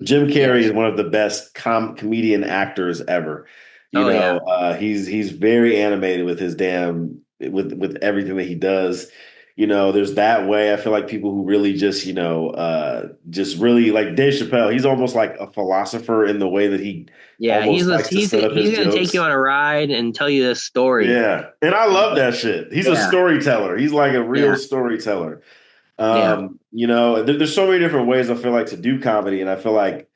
Jim Carrey Yes. is one of the best comedian actors ever. Oh, yeah. He's very animated with his with everything that he does. There's that way. I feel like people who really just really like Dave Chappelle. He's almost like a philosopher in the way that he Yeah. almost likes to set up his He's gonna take you jokes. on a ride and tell you this story. Yeah, and I love that shit. He's a Yeah. storyteller. He's like a real Yeah. storyteller. Yeah. There's so many different ways I feel like to do comedy, and I feel like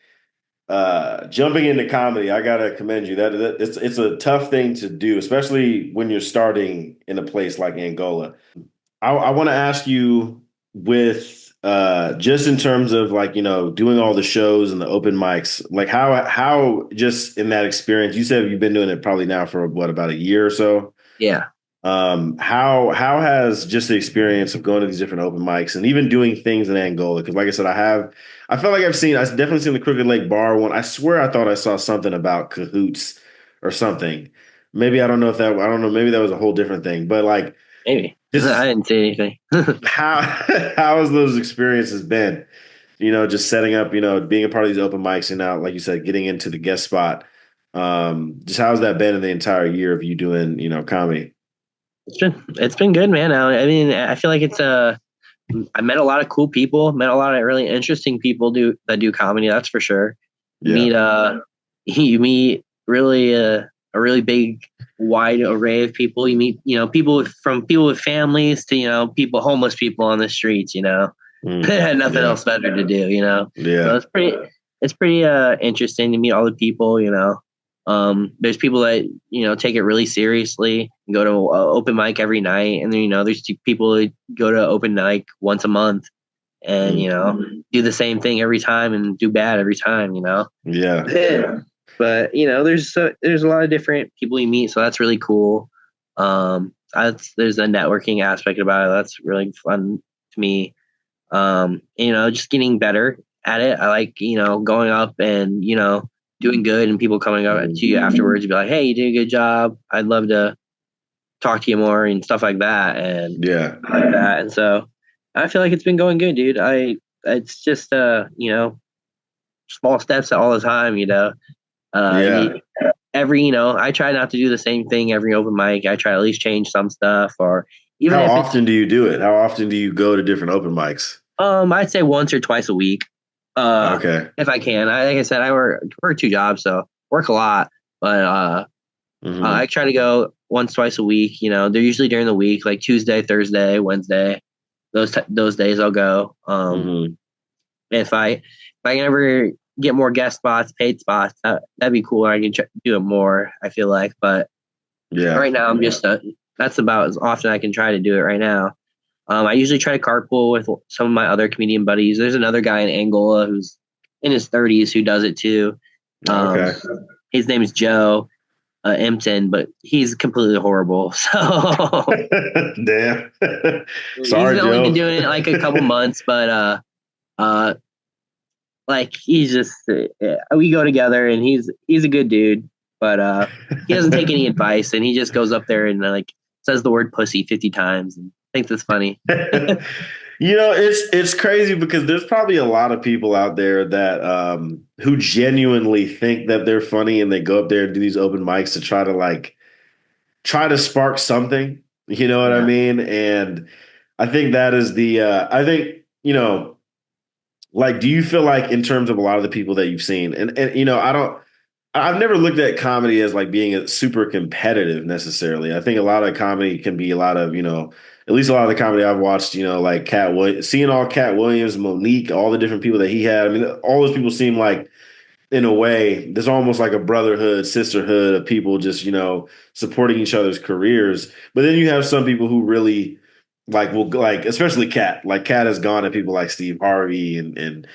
jumping into comedy, I gotta commend you. That it's a tough thing to do, especially when you're starting in a place like Angola. I want to ask you with just in terms of like doing all the shows and the open mics, like how just in that experience, you said you've been doing it probably now for what about a year or so. Yeah. How has just the experience of going to these different open mics and even doing things in Angola? Because like I said, I felt like I've definitely seen the Crooked Lake Bar one. I swear I thought I saw something about cahoots or something. Maybe I don't know, maybe that was a whole different thing. But like Maybe. I just didn't see anything. how how has those experiences been? Just setting up, being a part of these open mics and now, like you said, getting into the guest spot. Just how's that been in the entire year of you doing, comedy? It's been good, man. I mean, I feel like I met a lot of cool people, met a lot of really interesting people that do comedy, that's for sure. Yeah. Meet you meet really a really big wide array of people. You meet, from people with families to, people homeless people on the streets, Mm, had nothing yeah. else better to do. So Yeah. it's pretty interesting to meet all the people, there's people that take it really seriously and go to open mic every night, and then there's people that go to open mic once a month and Mm, do the same thing every time and do bad every time. yeah. Yeah. But there's a lot of different people you meet, so that's really cool. There's a networking aspect about it that's really fun to me. Just getting better at it. I like, going up and, doing good and people coming up to you afterwards and be like, hey, you did a good job. I'd love to talk to you more and stuff like that. And Yeah. I like that. And so I feel like it's been going good, dude. It's just, small steps all the time, Yeah. I try not to do the same thing every open mic. I try to at least change some stuff, or even How if it's often do you do it? How often do you go to different open mics? I'd say once or twice a week. Okay. If I can. Like I said, I work two jobs, so work a lot. But I Hmm. try to go once, twice a week. They're usually during the week, like Tuesday, Thursday, Wednesday. those days I'll go. Hmm. If I can ever get more guest spots, paid spots, that'd be cool. I can do it more. I feel like, but Yeah. right now I'm just that's about as often I can try to do it right now. I usually try to carpool with some of my other comedian buddies. There's another guy in Angola who's in his 30s who does it too. Um, Okay. his name is Joe Empton, but he's completely horrible. So Damn. he's Sorry, only been Joe. doing it like a couple months, but uh, like he's just we go together, and he's a good dude, but he doesn't take any advice, and he just goes up there and like says the word pussy 50 times and thinks it's funny. It's crazy because there's probably a lot of people out there that who genuinely think that they're funny and they go up there and do these open mics to try to try to spark something. You know what I Yeah, mean? And I think that is the I think, like, do you feel like in terms of a lot of the people that you've seen, and I've never looked at comedy as like being a super competitive necessarily. I think a lot of comedy can be a lot of, at least a lot of the comedy I've watched, like seeing all Cat Williams, Monique, all the different people that he had. I mean, all those people seem like, in a way, there's almost like a brotherhood, sisterhood of people just, supporting each other's careers. But then you have some people who really especially Cat. Like Cat has gone at people like Steve Harvey and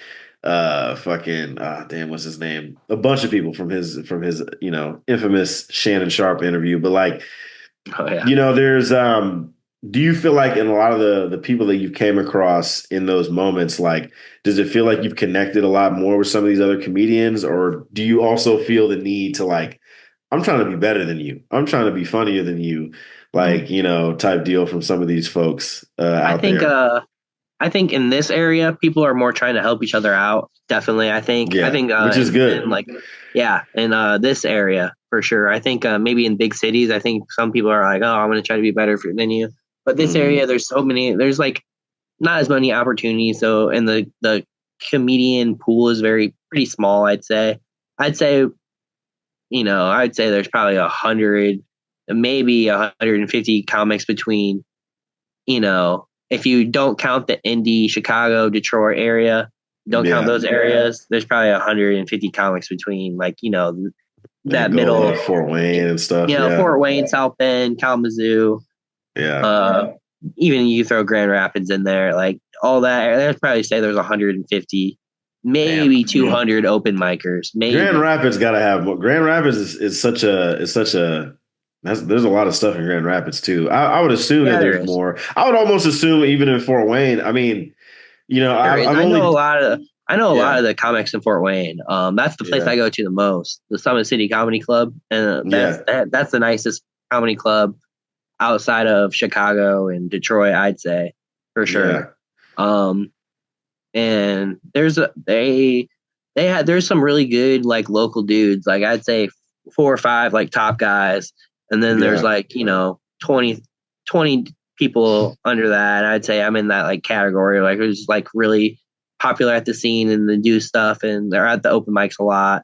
fucking damn, what's his name? A bunch of people from his infamous Shannon Sharp interview. But like, oh yeah. there's do you feel like in a lot of the people that you came across in those moments, like, does it feel like you've connected a lot more with some of these other comedians, or do you also feel the need to like, I'm trying to be better than you, I'm trying to be funnier than you, Mhm. like, type deal from some of these folks I out think there? I think in this area people are more trying to help each other out. Definitely. I Yeah, think which is in good. like yeah, in this area for sure. I think maybe in big cities, I think some people are like, "Oh, I'm going to try to be better than you." But this area Mhm. there's like not as many opportunities, so and the comedian pool is very pretty small, I'd say. I'd say, I'd say there's probably 100, maybe 150 comics between, if you don't count the Indy, Chicago, Detroit area, don't count Yeah, those areas, there's probably 150 comics between, like, that middle, Angola, Fort Wayne, and stuff. Yeah, Fort Wayne, South Bend, Kalamazoo, yeah. uh, even you throw Grand Rapids in there, like all that. I'd probably say there's 150, Damn. maybe 200 open micers, Grand maybe. Rapids got to have more. Grand Rapids is such a there's a lot of stuff in Grand Rapids too. I would assume that Yeah, there there's is. more. I would almost assume even in Fort Wayne. I mean, There is. I've only I know a lot yeah, of the comics in Fort Wayne. That's the place I yeah, go to the most, the Summit City Comedy Club, and yeah, that's the nicest comedy club outside of Chicago and Detroit, I'd say, for yeah, sure. Um, and there's some really good like local dudes. Like I'd say 4 or 5 like top guys, and then there's yeah. like 20 people under that. I'd say I'm in that like category, like who's like really popular at the scene and they do stuff and they're at the open mics a lot,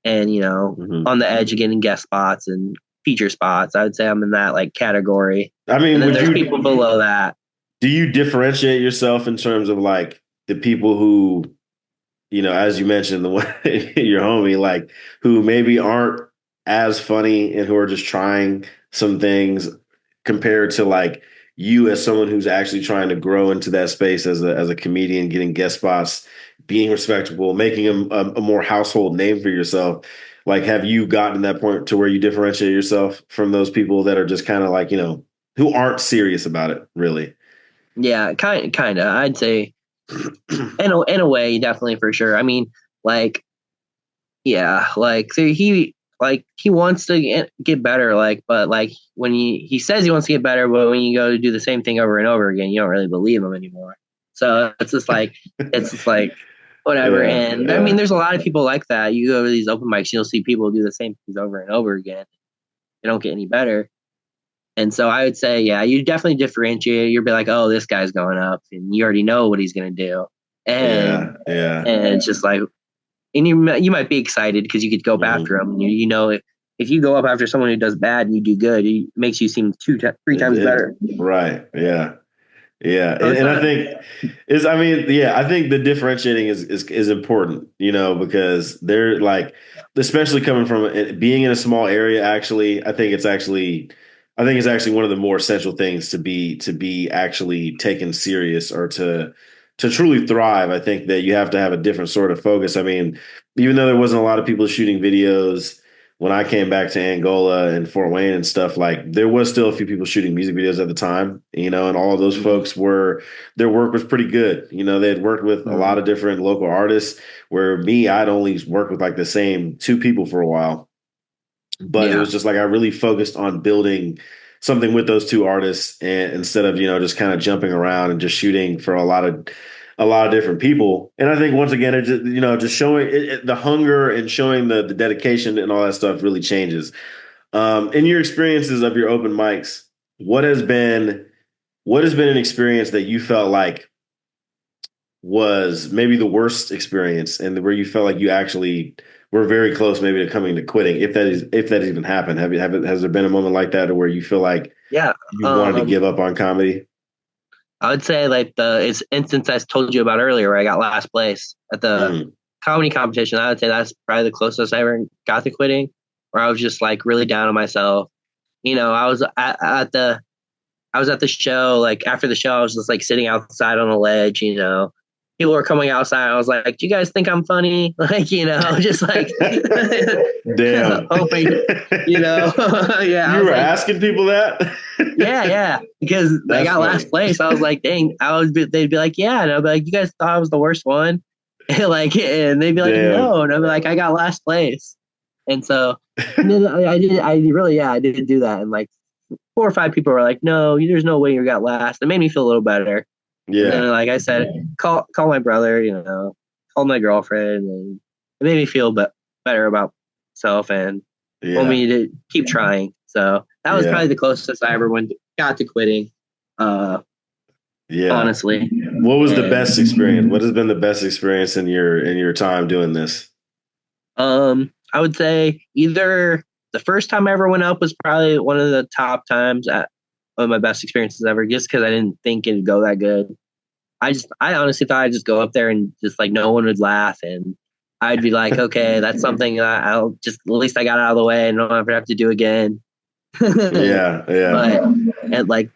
and Hmm. on the edge of getting guest spots and feature spots. I would say I'm in that like category, I and mean, then there's people below that. do you differentiate yourself in terms of like the people who, as you mentioned, the one your homie, like, who maybe aren't as funny and who are just trying some things compared to like you as someone who's actually trying to grow into that space as a comedian, getting guest spots, being respectable, making a more household name for yourself. Like, have you gotten to that point to where you differentiate yourself from those people that are just kind of like, who aren't serious about it, really? Yeah, kind of. I'd say in a way, definitely for sure. I mean, like, yeah, like so he wants to get better, like, but like when he says he wants to get better, but when you go to do the same thing over and over again, you don't really believe him anymore. So it's just like whatever. Yeah, And I mean, yeah. there's a lot of people like that. You go to these open mics, you'll see people do the same things over and over again. They don't get any better. And so I would say, yeah, you definitely differentiate. You'll be like, oh, this guy's going up, and you already know what he's going to do. Yeah, And yeah. and it's just like, and you might be excited because you could go up after Hmm. him. And if you go up after someone who does bad and you do good, it makes you seem 3 times It better. right, yeah. Yeah, So it's and I not, think I mean, yeah, I think the differentiating is important, because they're like, especially coming from being in a small area. Actually, I think it's actually one of the more essential things to be actually taken serious or to truly thrive. I think that you have to have a different sort of focus. I mean, even though there wasn't a lot of people shooting videos when I came back to Angola and Fort Wayne and stuff, like there was still a few people shooting music videos at the time, and all of those folks their work was pretty good. They had worked with a lot Mhm. of different local artists, where I'd only worked with like the same two people for a while. But it Yeah. was just like I really focused on building something with those two artists, and instead of just kind of jumping around and just shooting for a lot of different people. And I think once again, it just just showing the hunger and showing the dedication and all that stuff really changes. In your experiences of your open mics, what has been an experience that you felt like was maybe the worst experience, and where you felt like you actually were very close maybe to coming to quitting, if that even happened? Has there been a moment like that, or where you feel like Yeah. you wanted to give up on comedy? I would say like the it's instance I told you about earlier where I got last place at the Mm, comedy competition. I would say that's probably the closest I ever got to quitting, where I was just like really down on myself. I was at the show. Like after the show, I was just like sitting outside on a ledge. People were coming outside. I was like, "Do you guys think I'm funny?" Like, just like damn. hoping, yeah. I You was were like, asking people that? yeah, yeah, because I That's got funny. last place. I was like, dang. They'd be like, yeah, and I'd be like, you guys thought I was the worst one, and they'd be like, Damn. no, and I'd be like, I got last place, and so, and then I really, yeah, I did do that, and like 4 or 5 people were like, no, there's no way you got last. It made me feel a little better, and then Yeah. like I said, call my brother, call my girlfriend, and it made me feel better about myself and told Yeah. me to keep trying. So that was Yeah. probably the closest I ever got to quitting, uh, Yeah. honestly. What was the best experience? And What has been the best experience in your time doing this? I would say either the first time I ever went up was probably one of the top times at one of my best experiences ever, just because I didn't think it'd go that good. I honestly thought I'd just go up there and just like no one would laugh, and I'd be like, okay, that's something that I'll just at least I got out of the way and don't ever have to do again. Yeah. Yeah. But and like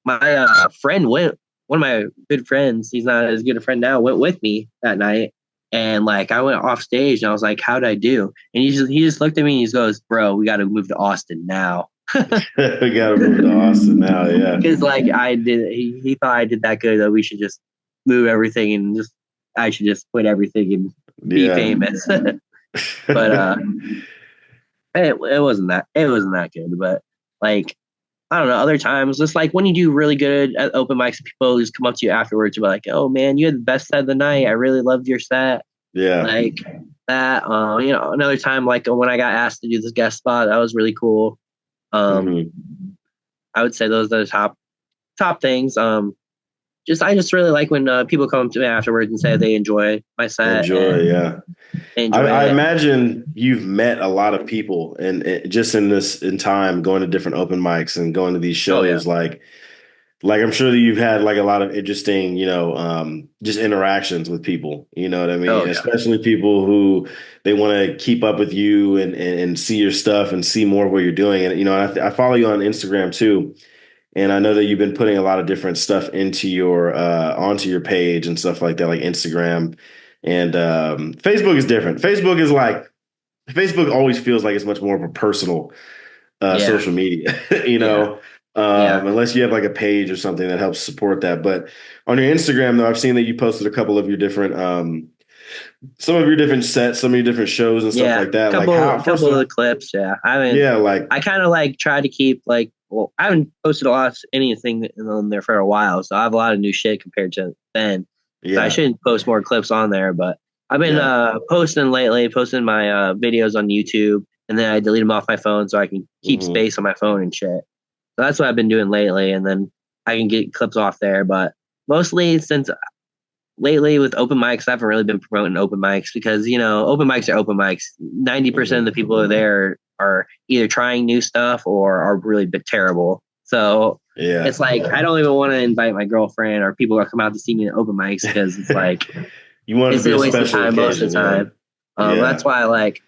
my friend went, one of my good friends, he's not as good a friend now, went with me that night. And like I went off stage and I was like, how'd I do? And he just looked at me and he goes, bro, we got to move to Austin now. We got to move to Austin now. Yeah. Because like he thought I did that good that we should just move everything and just I should just quit everything and be Yeah. famous. But it wasn't that good. But like I don't know, other times, just like when you do really good at open mics, people just come up to you afterwards and be like, oh man, you had the best set of the night. I really loved your set. Yeah. Like that. Another time, like when I got asked to do this guest spot, that was really cool. Um, Hmm. I would say those are the top things. I just really like when people come up to me afterwards and say they enjoy my set Enjoy. and Yeah. they I, enjoy I it. imagine you've met a lot of people, and just in time going to different open mics and going to these Oh yeah. shows, like I'm sure that you've had like a lot of interesting, just interactions with people. You know what I Oh mean? yeah. Especially people who they want to keep up with you and see your stuff and see more of what you're doing. And I follow you on Instagram too, and I know that you've been putting a lot of different stuff into your onto your page and stuff like that, like Instagram. And Facebook is different. Facebook always feels like it's much more of a personal Yeah. social media, Yeah. Yeah. unless you have like a page or something that helps support that. But on your Instagram, though, I've seen that you posted a couple of your different, some of your different sets, some of your different shows and stuff Yeah, like that. Like couple how, first couple of of the all, clips. Yeah, I haven't. yeah, like, I kind of like try to keep like. Well, I haven't posted a lot of anything on there for a while, so I have a lot of new shit compared to then. So I yeah, shouldn't post more clips on there, but I've been yeah, posting lately, posting my videos on YouTube, and then I delete them off my phone so I can keep hmm, space on my phone and shit. So that's what I've been doing lately, and then I can get clips off there. But mostly since lately with open mics, I haven't really been promoting open mics because open mics are open mics. 90% hmm, of the people are there are either trying new stuff or are really bit terrible. So Yeah. it's like I don't even want to invite my girlfriend or people that come out to see me at open mics because it's like You want it to it's be a a waste of special time most of occasion. the Yeah. time. That's Yeah. why like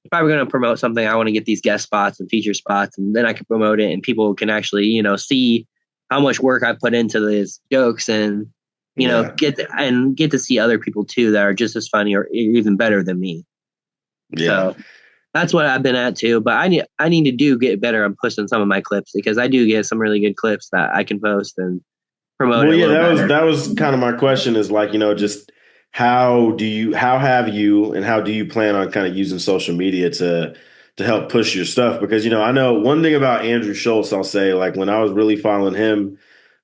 if I were going to promote something, I want to get these guest spots and feature spots, and then I can promote it, and people can actually, see how much work I put into these jokes, and Yeah. get to see other people too that are just as funny or even better than me. Yeah. So that's what I've been at too. But I need to get better on posting some of my clips because I do get some really good clips that I can post and promote Well, it a yeah, little better. that was kind of my question is like, just how have you and how do you plan on kind of using social media to help push your stuff? Because, I know one thing about Andrew Schultz, I'll say, like when I was really following him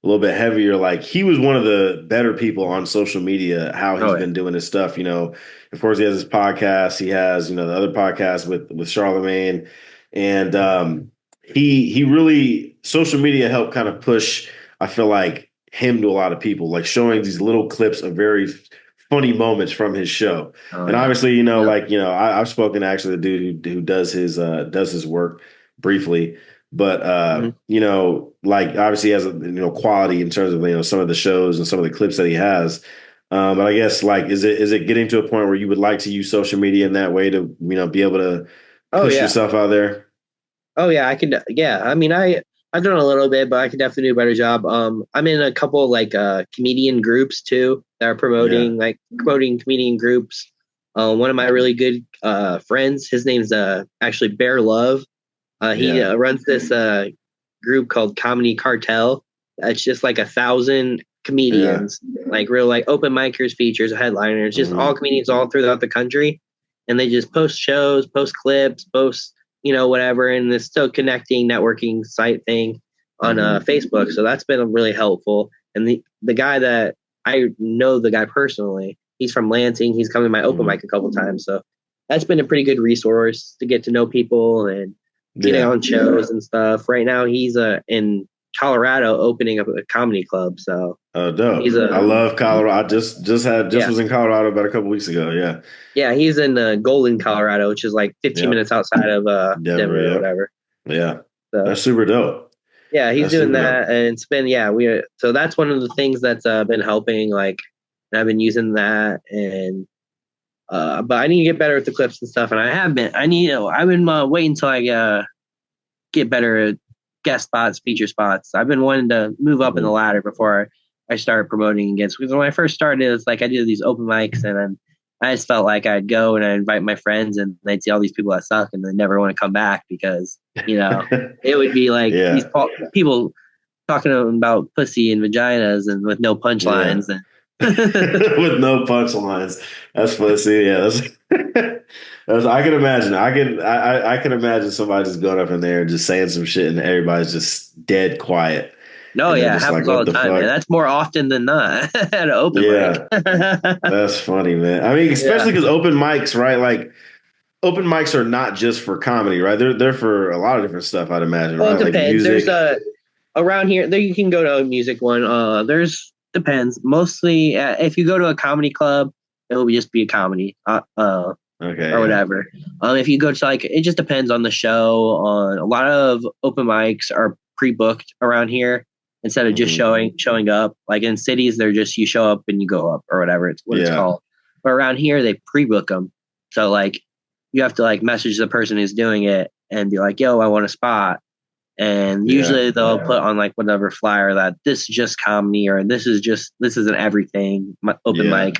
a little bit heavier, like he was one of the better people on social media, how he's Oh yeah. been doing his stuff. Of course he has his podcast, he has, the other podcast with Charlemagne. And he really social media helped kind of push, I feel like him to a lot of people, like showing these little clips of very funny moments from his show. Oh And yeah. obviously, Yep. I've spoken to actually the dude who does his work briefly, but Mhm. like obviously he has quality in terms of some of the shows and some of the clips that he has. But I guess like is it getting to a point where you would like to use social media in that way to be able to Oh push yeah. yourself out there? Oh yeah, I could. Yeah, I mean, I've done a little bit, but I could definitely do a better job. I'm in a couple like comedian groups too that are Yeah, promoting comedian groups. One of my really good friends, his name's actually Bear Love. He yeah, runs this group called Comedy Cartel. It's just like 1,000 yeah. comedians, like real like open micers, features, headliners, just all Hmm. comedians all throughout the country, and they just post shows, post clips, post whatever, and it's still connecting networking site thing on Hmm. Facebook. So that's been really helpful. And the guy that I know the guy personally, he's from Lansing. He's come to my open Hmm. mic a couple times, so that's been a pretty good resource to get to know people and getting Yeah. on shows and stuff. Right now, he's in Colorado opening up a comedy club. So Oh, he's dope. I love Colorado. I just yeah, was in Colorado about a couple weeks ago. Yeah. yeah, he's in Golden, Colorado, which is like 15 Yep. minutes outside of Denver. Denver or Yep. whatever. Yeah. So That's super dope. yeah, he's That's doing super dope. that, and it's been so that's one of the things that's been helping. Like, and I've been using that, and but I need to get better with the clips and stuff, and I have been. I've been waiting until I get better at guest spots, feature spots. I've been wanting to move up in the Mhm. ladder before I started promoting against. Because when I first started, it's like I did these open mics, and then I just felt like I'd go and I'd invite my friends, and they'd see all these people that suck, and they never want to come back because it would be like these Yeah. people talking about pussy and vaginas and with no Yeah. punchlines and With no punchlines. That's funny. See, yeah, I can imagine. I can imagine somebody just going up in there and just saying some shit and everybody's just dead quiet. no, And they're yeah, it just like, happens all what the the time, man. fuck? That's more often than not at an open mic. Yeah. That's funny, man. I mean, Yeah. especially because open mics, right? Like open mics are not just for comedy, right? They're for a lot of different stuff, I'd imagine, Well, right? it Like depends. There's music. around here there you can go to a music one. There's depends. Mostly if you go to a comedy club, it will just be a comedy. Okay, Or yeah. whatever. If you go to like, it just depends on the show. On a lot of open mics are pre-booked around here instead of just Hmm. showing up. Like in cities, they're just you show up and you go up or whatever. It's what it's Yeah. called. But around here, they pre-book them. So like, you have to like message the person who's doing it and be like, "Yo, I want a spot." And Yeah. usually they'll put on like whatever flyer that this is just comedy or this isn't everything open Yeah. mic.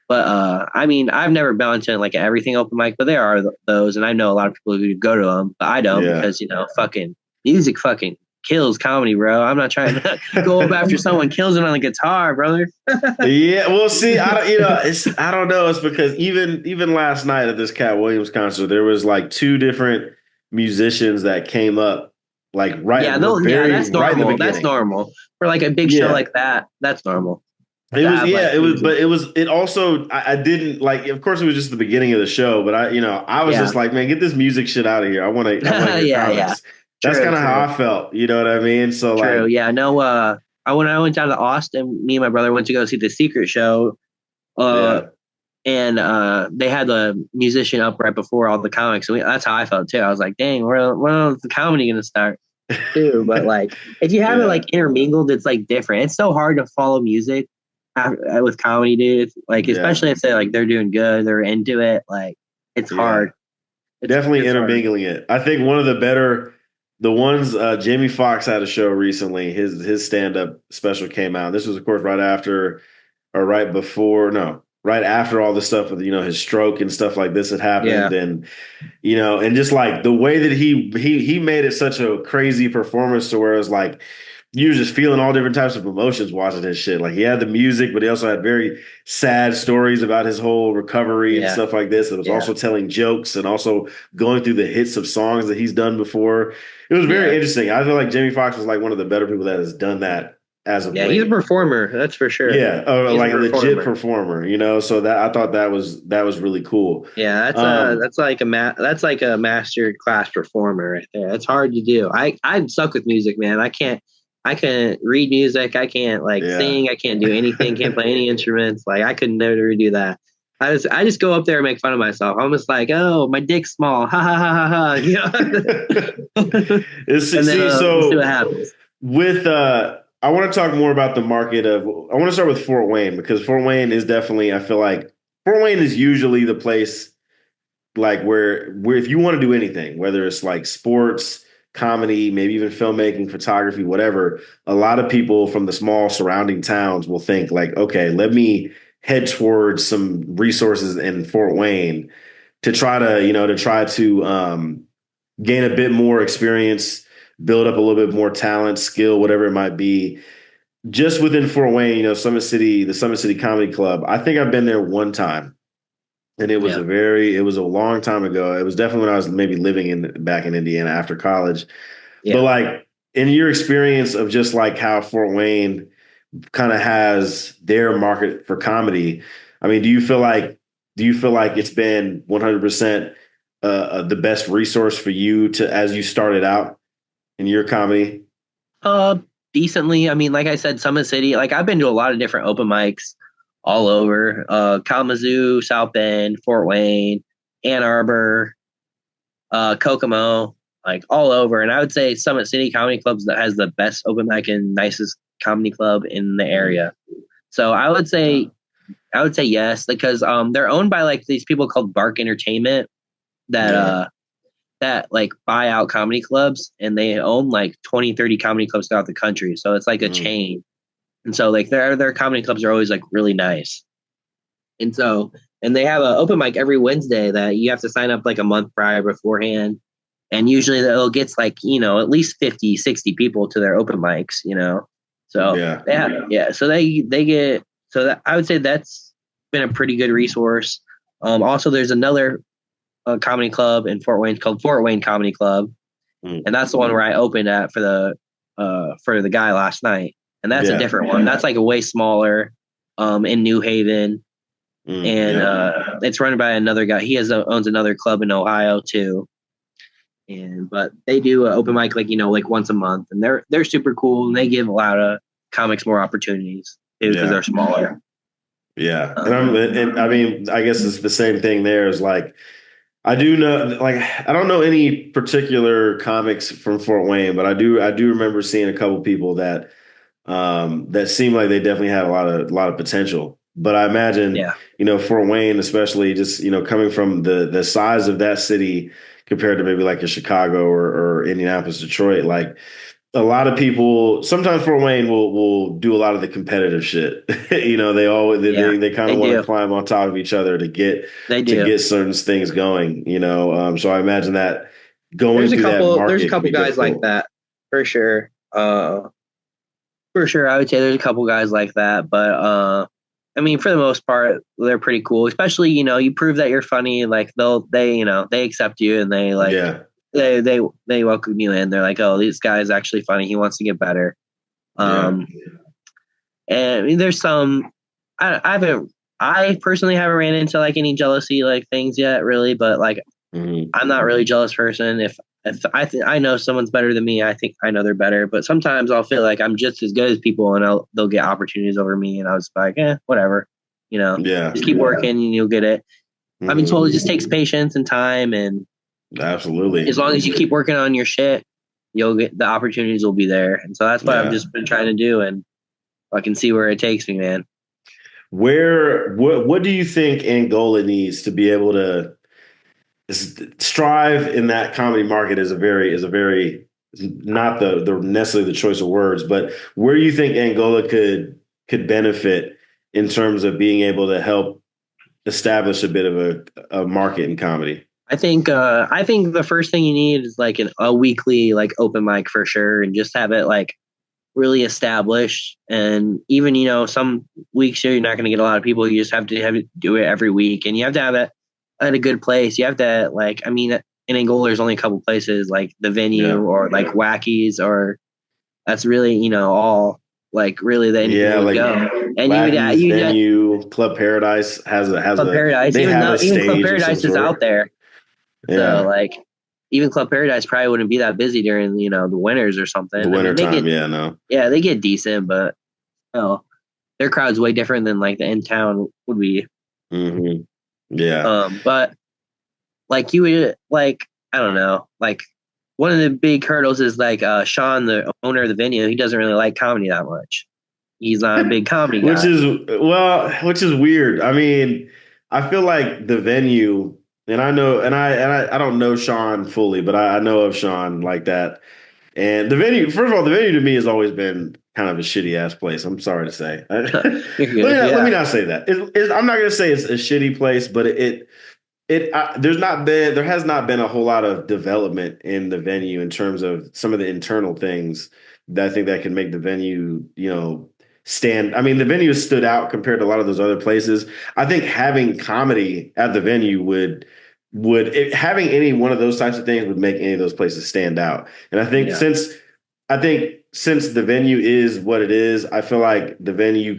But I mean, I've never been to like everything open mic, but there are those, and I know a lot of people who go to them, but I don't Yeah. because fucking music fucking kills comedy, bro. I'm not trying to go up after someone kills it on the guitar, brother. Yeah, well, see, I don't, I don't know. It's because even last night at this Cat Williams concert, there was like two different musicians that came up, like Yeah, no, yeah, that's right in the normal. That's beginning. normal for like a big show Yeah, like that. That's normal it to was, have like it was, music. but it also, I didn't like, of course, it was just the beginning of the show, but I was Yeah, just like, man, get this music shit out of here. I want to hear yeah, yeah. comics. That's True, kind of how true, I felt. You know what I mean? So true. like, Yeah, no. I went down to Austin. Me and my brother went to go see the Secret Show. Uh, yeah, and they had the musician up right before all the comics. And that's how I felt too. I was like, dang, when's the comedy going to start? too. But like, if you have it Yeah, like intermingled, it's like different. It's so hard to follow music with comedy, dude. Like, yeah, especially if they're doing good, they're into it. Like, it's yeah. hard. It's Definitely it's hard. intermingling it. I think one of the better, the ones Jamie Foxx had a show recently. His stand up special came out. This was, of course, right after or right before, no, right after all the stuff with his stroke and stuff like this had happened, Yeah, and and just like the way that he made it such a crazy performance to where it was like you were just feeling all different types of emotions watching his shit. Like he had the music, but he also had very sad stories about his whole recovery and yeah, stuff like this. It was yeah, also telling jokes and also going through the hits of songs that he's done before. It was very yeah, interesting. I feel like Jamie Foxx was like one of the better people that has done that as of yeah. He's a late. performer, that's for sure. Yeah, He's a like a legit performer. performer. So that I thought that was really cool. Yeah, Um, that's like a master class performer right there. It's hard to do. I'm stuck with music, man. I can't read music. I can't like yeah. sing. I can't do anything. Can't play any instruments. Like I could never do that. I just go up there and make fun of myself. I'm just like, oh, my dick's small. Ha ha ha ha ha. And then See, we'll see what so happens. with I want to talk more about the market of I want to start with Fort Wayne because Fort Wayne is definitely I feel like Fort Wayne is usually the place like where if you want to do anything, whether it's like sports, comedy, maybe even filmmaking, photography, whatever, a lot of people from the small surrounding towns will think like, okay, let me head towards some resources in Fort Wayne to try to gain a bit more experience, build up a little bit more talent, skill, whatever it might be. Just within Fort Wayne, the Summit City Comedy Club. I think I've been there one time, and Yeah, it was a long time ago. It was definitely when I was maybe living in back in Indiana after college. But yeah. like in your experience of just like how Fort Wayne kind of has their market for comedy, I mean, do you feel like it's been 100% the best resource for you to as you started out in your comedy? Uh, Decently. I mean, like I said, Summit City. Like I've been to a lot of different open mics all over. Kalamazoo, South Bend, Fort Wayne, Ann Arbor, Kokomo, like all over. And I would say Summit City Comedy Clubs that has the best open mic and nicest comedy club in the area. So I would say yes because they're owned by like these people called Bark Entertainment that Yeah. that like buy out comedy clubs and they own like 20, 30 comedy clubs throughout the country. So it's like a Mm. chain. And so like their comedy clubs are always like really nice. And so and they have an open mic every Wednesday that you have to sign up like a month prior beforehand. And usually they'll get like, at least 50, 60 people to their open mics. So Yeah. yeah, so they get so that I would say that's been a pretty good resource. Also there's another comedy club in Fort Wayne called Fort Wayne Comedy Club, Mm. and that's the one where I opened at for the guy last night, and that's a Yeah. different one. That's like a way smaller, in New Haven, Mm. and Yeah. it's run by another guy. He owns another club in Ohio too, and but they do an open mic like once a month, and they're super cool, and they give a lot of comics more opportunities too because Yeah. they're smaller. Yeah. And I Um, mean, I guess it's the same thing there is like I do know, like, I don't know any particular comics from Fort Wayne, but I do remember seeing a couple people that seem like they definitely had a lot of potential. But I imagine, yeah, Fort Wayne, especially just, coming from the size of that city compared to maybe like a Chicago or Indianapolis, Detroit, like a lot of people sometimes Fort Wayne will do a lot of the competitive shit. They always yeah, they kind they of want to do, climb on top of each other to get they to do. get certain things going. So I imagine that going through that There's a market can couple be guys like difficult. that for sure. For sure, I would say there's a couple guys like that, but I mean, for the most part, they're pretty cool. Especially, you prove that you're funny, like they accept you and they like Yeah. they welcome you in. They're like, oh, this guy's actually funny. He wants to get better. Yeah. Um, and I mean, there's some. I haven't. I personally haven't ran into like any jealousy like things yet, really. But like, Hmm. I'm not really a jealous person. If I know someone's better than me, I think I know they're better. But sometimes I'll feel like I'm just as good as people, and they'll get opportunities over me, and I was like, whatever. Yeah. Just keep working, and you'll get it. I've been Hmm. told it just takes patience and time, and as Absolutely. long as you keep working on your shit, you'll get the opportunities will be there. And so that's what I've Yeah. just been trying to do, and I can see where it takes me, man. What do you think Angola needs to be able to strive in that comedy market is a very not the necessarily the choice of words, but where do you think Angola could benefit in terms of being able to help establish a bit of a market in comedy? I think the first thing you need is like a weekly like open mic for sure, and just have it like really established. And even some weeks you're not going to get a lot of people. You just have to do it every week, and you have to have it at a good place. You have to like I mean in Angola there's only a couple places like the venue Yeah. or like Wackies, or that's really all like really that anything Yeah, would like go. And Wacky's you venue, Club Paradise has Club a Paradise, they even have though a even Club stage of some Paradise is out sort. there. So Yeah. like even Club Paradise probably wouldn't be that busy during the winters or The something. I winter mean time, yeah, no. they get decent, but no, their crowd's way different than like the in town would be. Hmm. Yeah. But like you would like I don't know, like one of the big hurdles is like Sean, the owner of the venue, he doesn't really like comedy that much. He's not a big comedy Which guy. is which is weird. I mean, I feel like the venue, and I know, I don't know Sean fully, but I know of Sean like that. And the venue, first of all, the venue to me has always been kind of a shitty ass place. I'm sorry to say. You're good, Let me yeah, not say that. I'm not going to say it's a shitty place, but there has not been a whole lot of development in the venue in terms of some of the internal things that I think that can make the venue, stand. I mean, the venue has stood out compared to a lot of those other places. I think having comedy at the venue having any one of those types of things would make any of those places stand out. And yeah, I think since the venue is what it is, I feel like the venue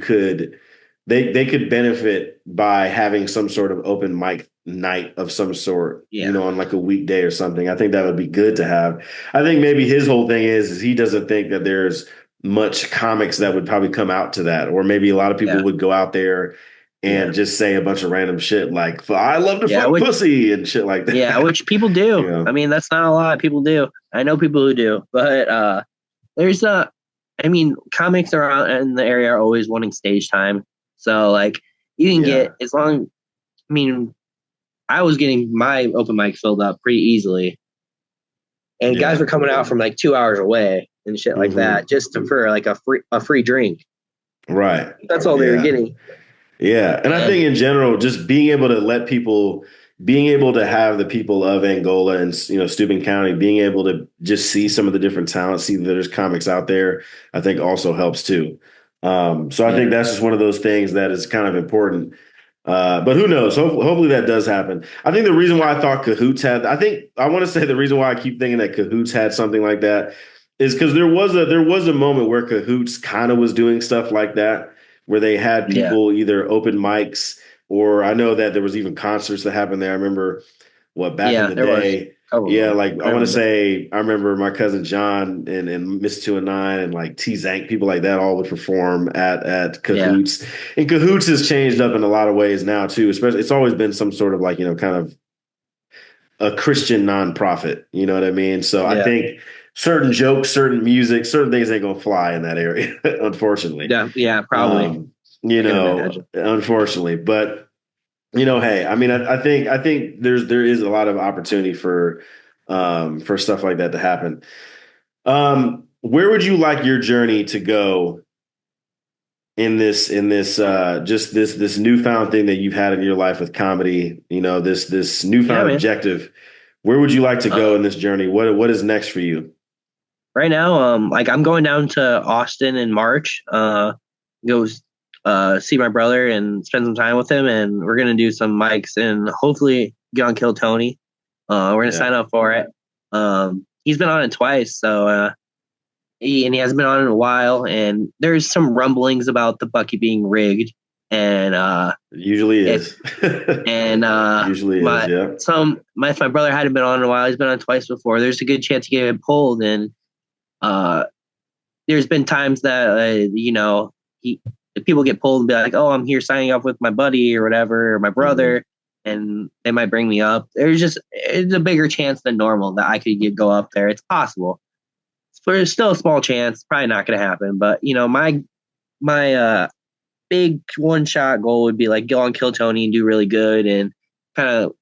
they could benefit by having some sort of open mic night of some sort, yeah, on like a weekday or something. I think that would be good to have. I think maybe his whole thing is he doesn't think that there's much comics that would probably come out to that, or maybe a lot of people yeah, would go out there yeah, and just say a bunch of random shit like "I love to yeah. fuck pussy" and shit like that. Which people you do. I know, mean, that's not a lot. People do. I know people who do, but there's I mean, comics around in the area are always wanting stage time. So like you can yeah, get as long. I mean, I was getting my open mic filled up pretty easily, and guys yeah. were coming out from like 2 hours away and shit like Hmm. that for like a free drink. Right. That's all they were Yeah. getting. Yeah, and I And think in general, just being able to have the people of Angola and Steuben County, being able to just see some of the different talents, see that there's comics out there, I think also helps too. So I think yeah, that's just one of those things that is kind of important. But who knows? Hopefully that does happen. I think the reason why I thought Cahoots I want to say the reason why I keep thinking that Cahoots had something like that is because there was a moment where Cahoots kind of was doing stuff like that, where they had yeah, people either open mics, or I know that there was even concerts that happened there. I remember back in yeah. the There was day. a couple of Yeah, them. like I I want to remember. say I remember my cousin John and Miss 2 and 9 and like T Zank, people like that all would perform at Yeah, Cahoots. And Cahoots has changed up in a lot of ways now too. Especially, it's always been some sort of like, kind of a Christian nonprofit. You know what I mean? So I yeah, think certain jokes, certain music, certain things ain't gonna fly in that area, unfortunately. yeah, yeah. Probably. I can imagine. Unfortunately. But hey, I mean, I think there is a lot of opportunity for stuff like that to happen. Where would you like your journey to go in this just this newfound thing that you've had in your life with comedy? This Yeah, newfound man. objective. Where would you like to go in Um, this journey? What is next for you? right now, like I'm going down to Austin in March. Go see my brother and spend some time with him, and we're gonna do some mics and hopefully get on Kill Tony. We're gonna Yeah, sign up for it. He's been on it twice, so he hasn't been on in a while, and there's some rumblings about the Bucky being rigged, and it usually it is. and Usually is. Yeah. my brother hadn't been on in a while. He's been on twice before. There's a good chance he get pulled, and uh, there's been times that he people get pulled and be like, "Oh, I'm here signing up with my buddy or whatever, or my Hmm. brother," and they might bring me up. It's a bigger chance than normal that I could go up there. It's possible, there's still a small chance, probably not going to happen. But my big one shot goal would be like go on Kill Tony and do really good and kind of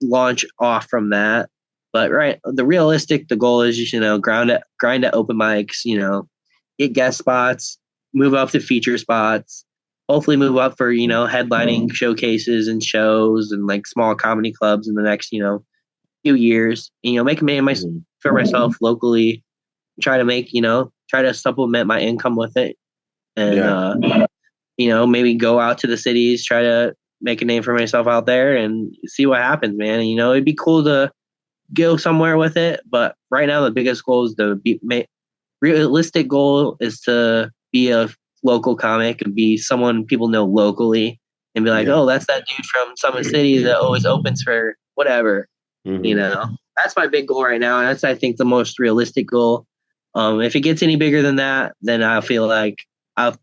launch off from that. But the goal is just grind at open mics, get guest spots, move up to feature spots, hopefully move up for headlining showcases and shows and like small comedy clubs in the next few years. Make a name for myself locally, try to supplement my income with it, and Yeah. maybe go out to the cities, try to make a name for myself out there and see what happens, man. And, it'd be cool to go somewhere with it, but right now the biggest goal is realistic goal is to be a local comic and be someone people know locally and be like, Yeah. oh, that's that dude from Summit City that always opens for whatever. Mhm. That's my big goal right now, and that's I think the most realistic goal. If it gets any bigger than that, then I feel like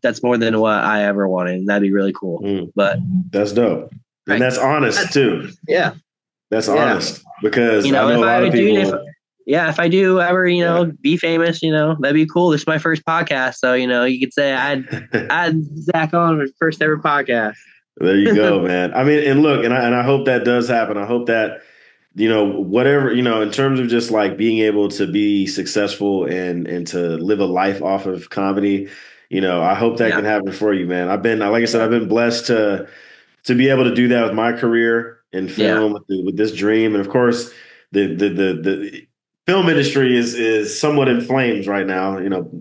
that's more than what I ever wanted, and that'd be really cool. But That's dope, and that's honest too. Yeah, That's honest because I know if a lot of people. if I do ever, be famous, that'd be cool. This is my first podcast, so you could say I had Zach on my first ever podcast. There you go, man. I mean, and look, and I hope that does happen. I hope that whatever in terms of just like being able to be successful and to live a life off of comedy. I hope that can happen for you, man. Like I said, I've been blessed to be able to do that with my career in film with this dream, and of course the film industry is somewhat in flames right now.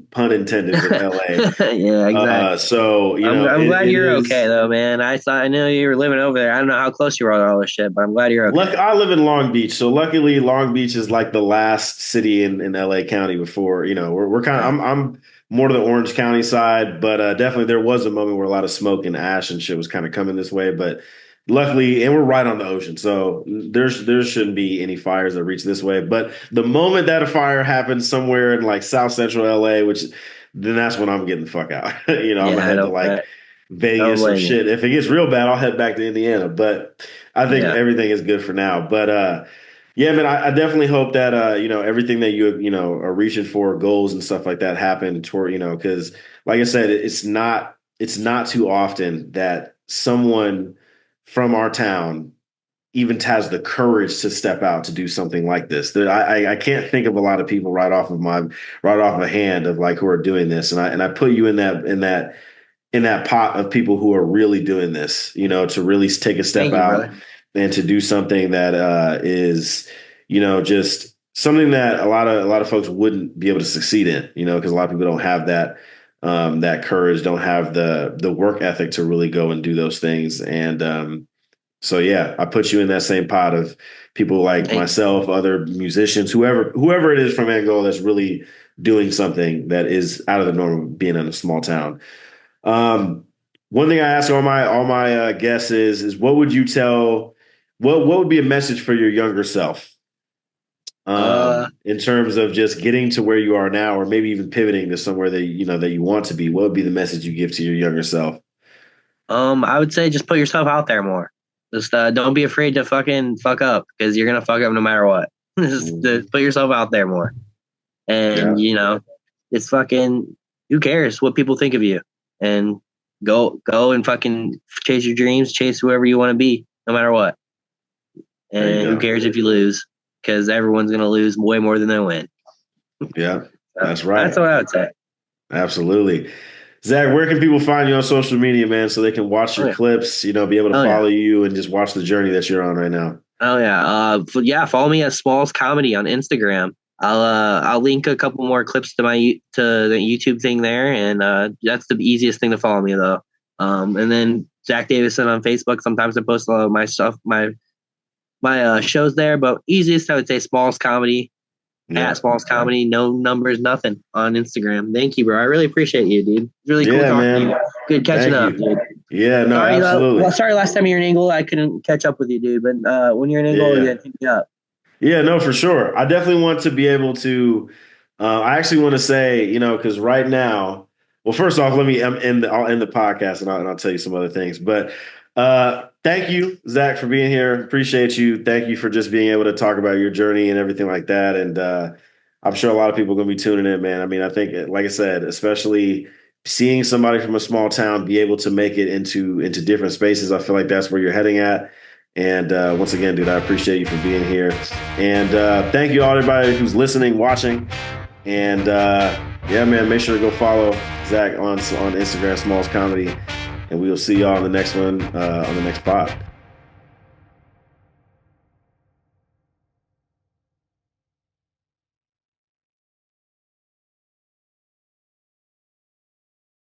Pun intended with LA. Yeah, exactly. So I'm glad it you're is. okay though, man. I know you were living over there. I don't know how close you were to all this shit, but I'm glad you're okay. I live in Long Beach, so luckily Long Beach is like the last city in LA County before. We're kind of I'm more to the Orange County side, but definitely there was a moment where a lot of smoke and ash and shit was kind of coming this way. But luckily, and we're right on the ocean, so there shouldn't be any fires that reach this way. But the moment that a fire happens somewhere in like South Central LA, then that's when I'm getting the fuck out. I'm gonna head to like Vegas or shit. If it gets real bad, I'll head back to Indiana. But I think everything is good for now. But yeah, man, I definitely hope that everything that you are reaching for, goals and stuff like that, happen toward because like I said, it's not too often that someone from our town even has the courage to step out to do something like this. I can't think of a lot of people right off of a hand of like who are doing this, and I put you in that pot of people who are really doing this, to really take a step out and to do something that is, just something that a lot of folks wouldn't be able to succeed in, because a lot of people don't have that courage, don't have the work ethic to really go and do those things. And so yeah, I put you in that same pot of people like myself, other musicians, whoever it is from Angola that's really doing something that is out of the norm of being in a small town. One thing I ask all my guests is what would you tell what would be a message for your younger self in terms of just getting to where you are now, or maybe even pivoting to somewhere that you want to be? What would be the message you give to your younger self? I would say just put yourself out there more. Just don't be afraid to fucking fuck up because you're gonna fuck up no matter what. Just put yourself out there more, and it's fucking who cares what people think of you, and go and fucking chase your dreams, chase whoever you want to be, no matter what. And who cares if you lose? Because everyone's gonna lose way more than they win. Yeah, that's right. That's what I would say. Absolutely. Zach, where can people find you on social media, man, so they can watch your clips, be able to follow you and just watch the journey that you're on right now? Oh yeah. Follow me at Smalls Comedy on Instagram. I'll link a couple more clips to the YouTube thing there, and that's the easiest thing to follow me though. And then Zack Davison on Facebook. Sometimes I post a lot of my stuff, my shows there, but easiest I would say Smalls Comedy. At Smalls Comedy, no numbers, nothing on Instagram. Thank you, bro. I really appreciate you, dude. Really cool talking to you. Good catching up, dude. Yeah, no, absolutely. Sorry, last time you were in Angola, I couldn't catch up with you, dude. But when you're in Angola, you gotta hit me up. Yeah, no, for sure. I definitely want to be able to. I actually want to say, because right now, well, first off, I'll end the podcast and I'll tell you some other things. But thank you, Zach, for being here. Appreciate you. Thank you for just being able to talk about your journey and everything like that. And I'm sure a lot of people are going to be tuning in, man. I mean, I think, like I said, especially seeing somebody from a small town be able to make it into different spaces, I feel like that's where you're heading at. And once again, dude, I appreciate you for being here. And thank you all, everybody who's listening, watching. And yeah, man, make sure to go follow Zack on Instagram, Smalls Comedy. And we will see y'all on the next one, on the next pod.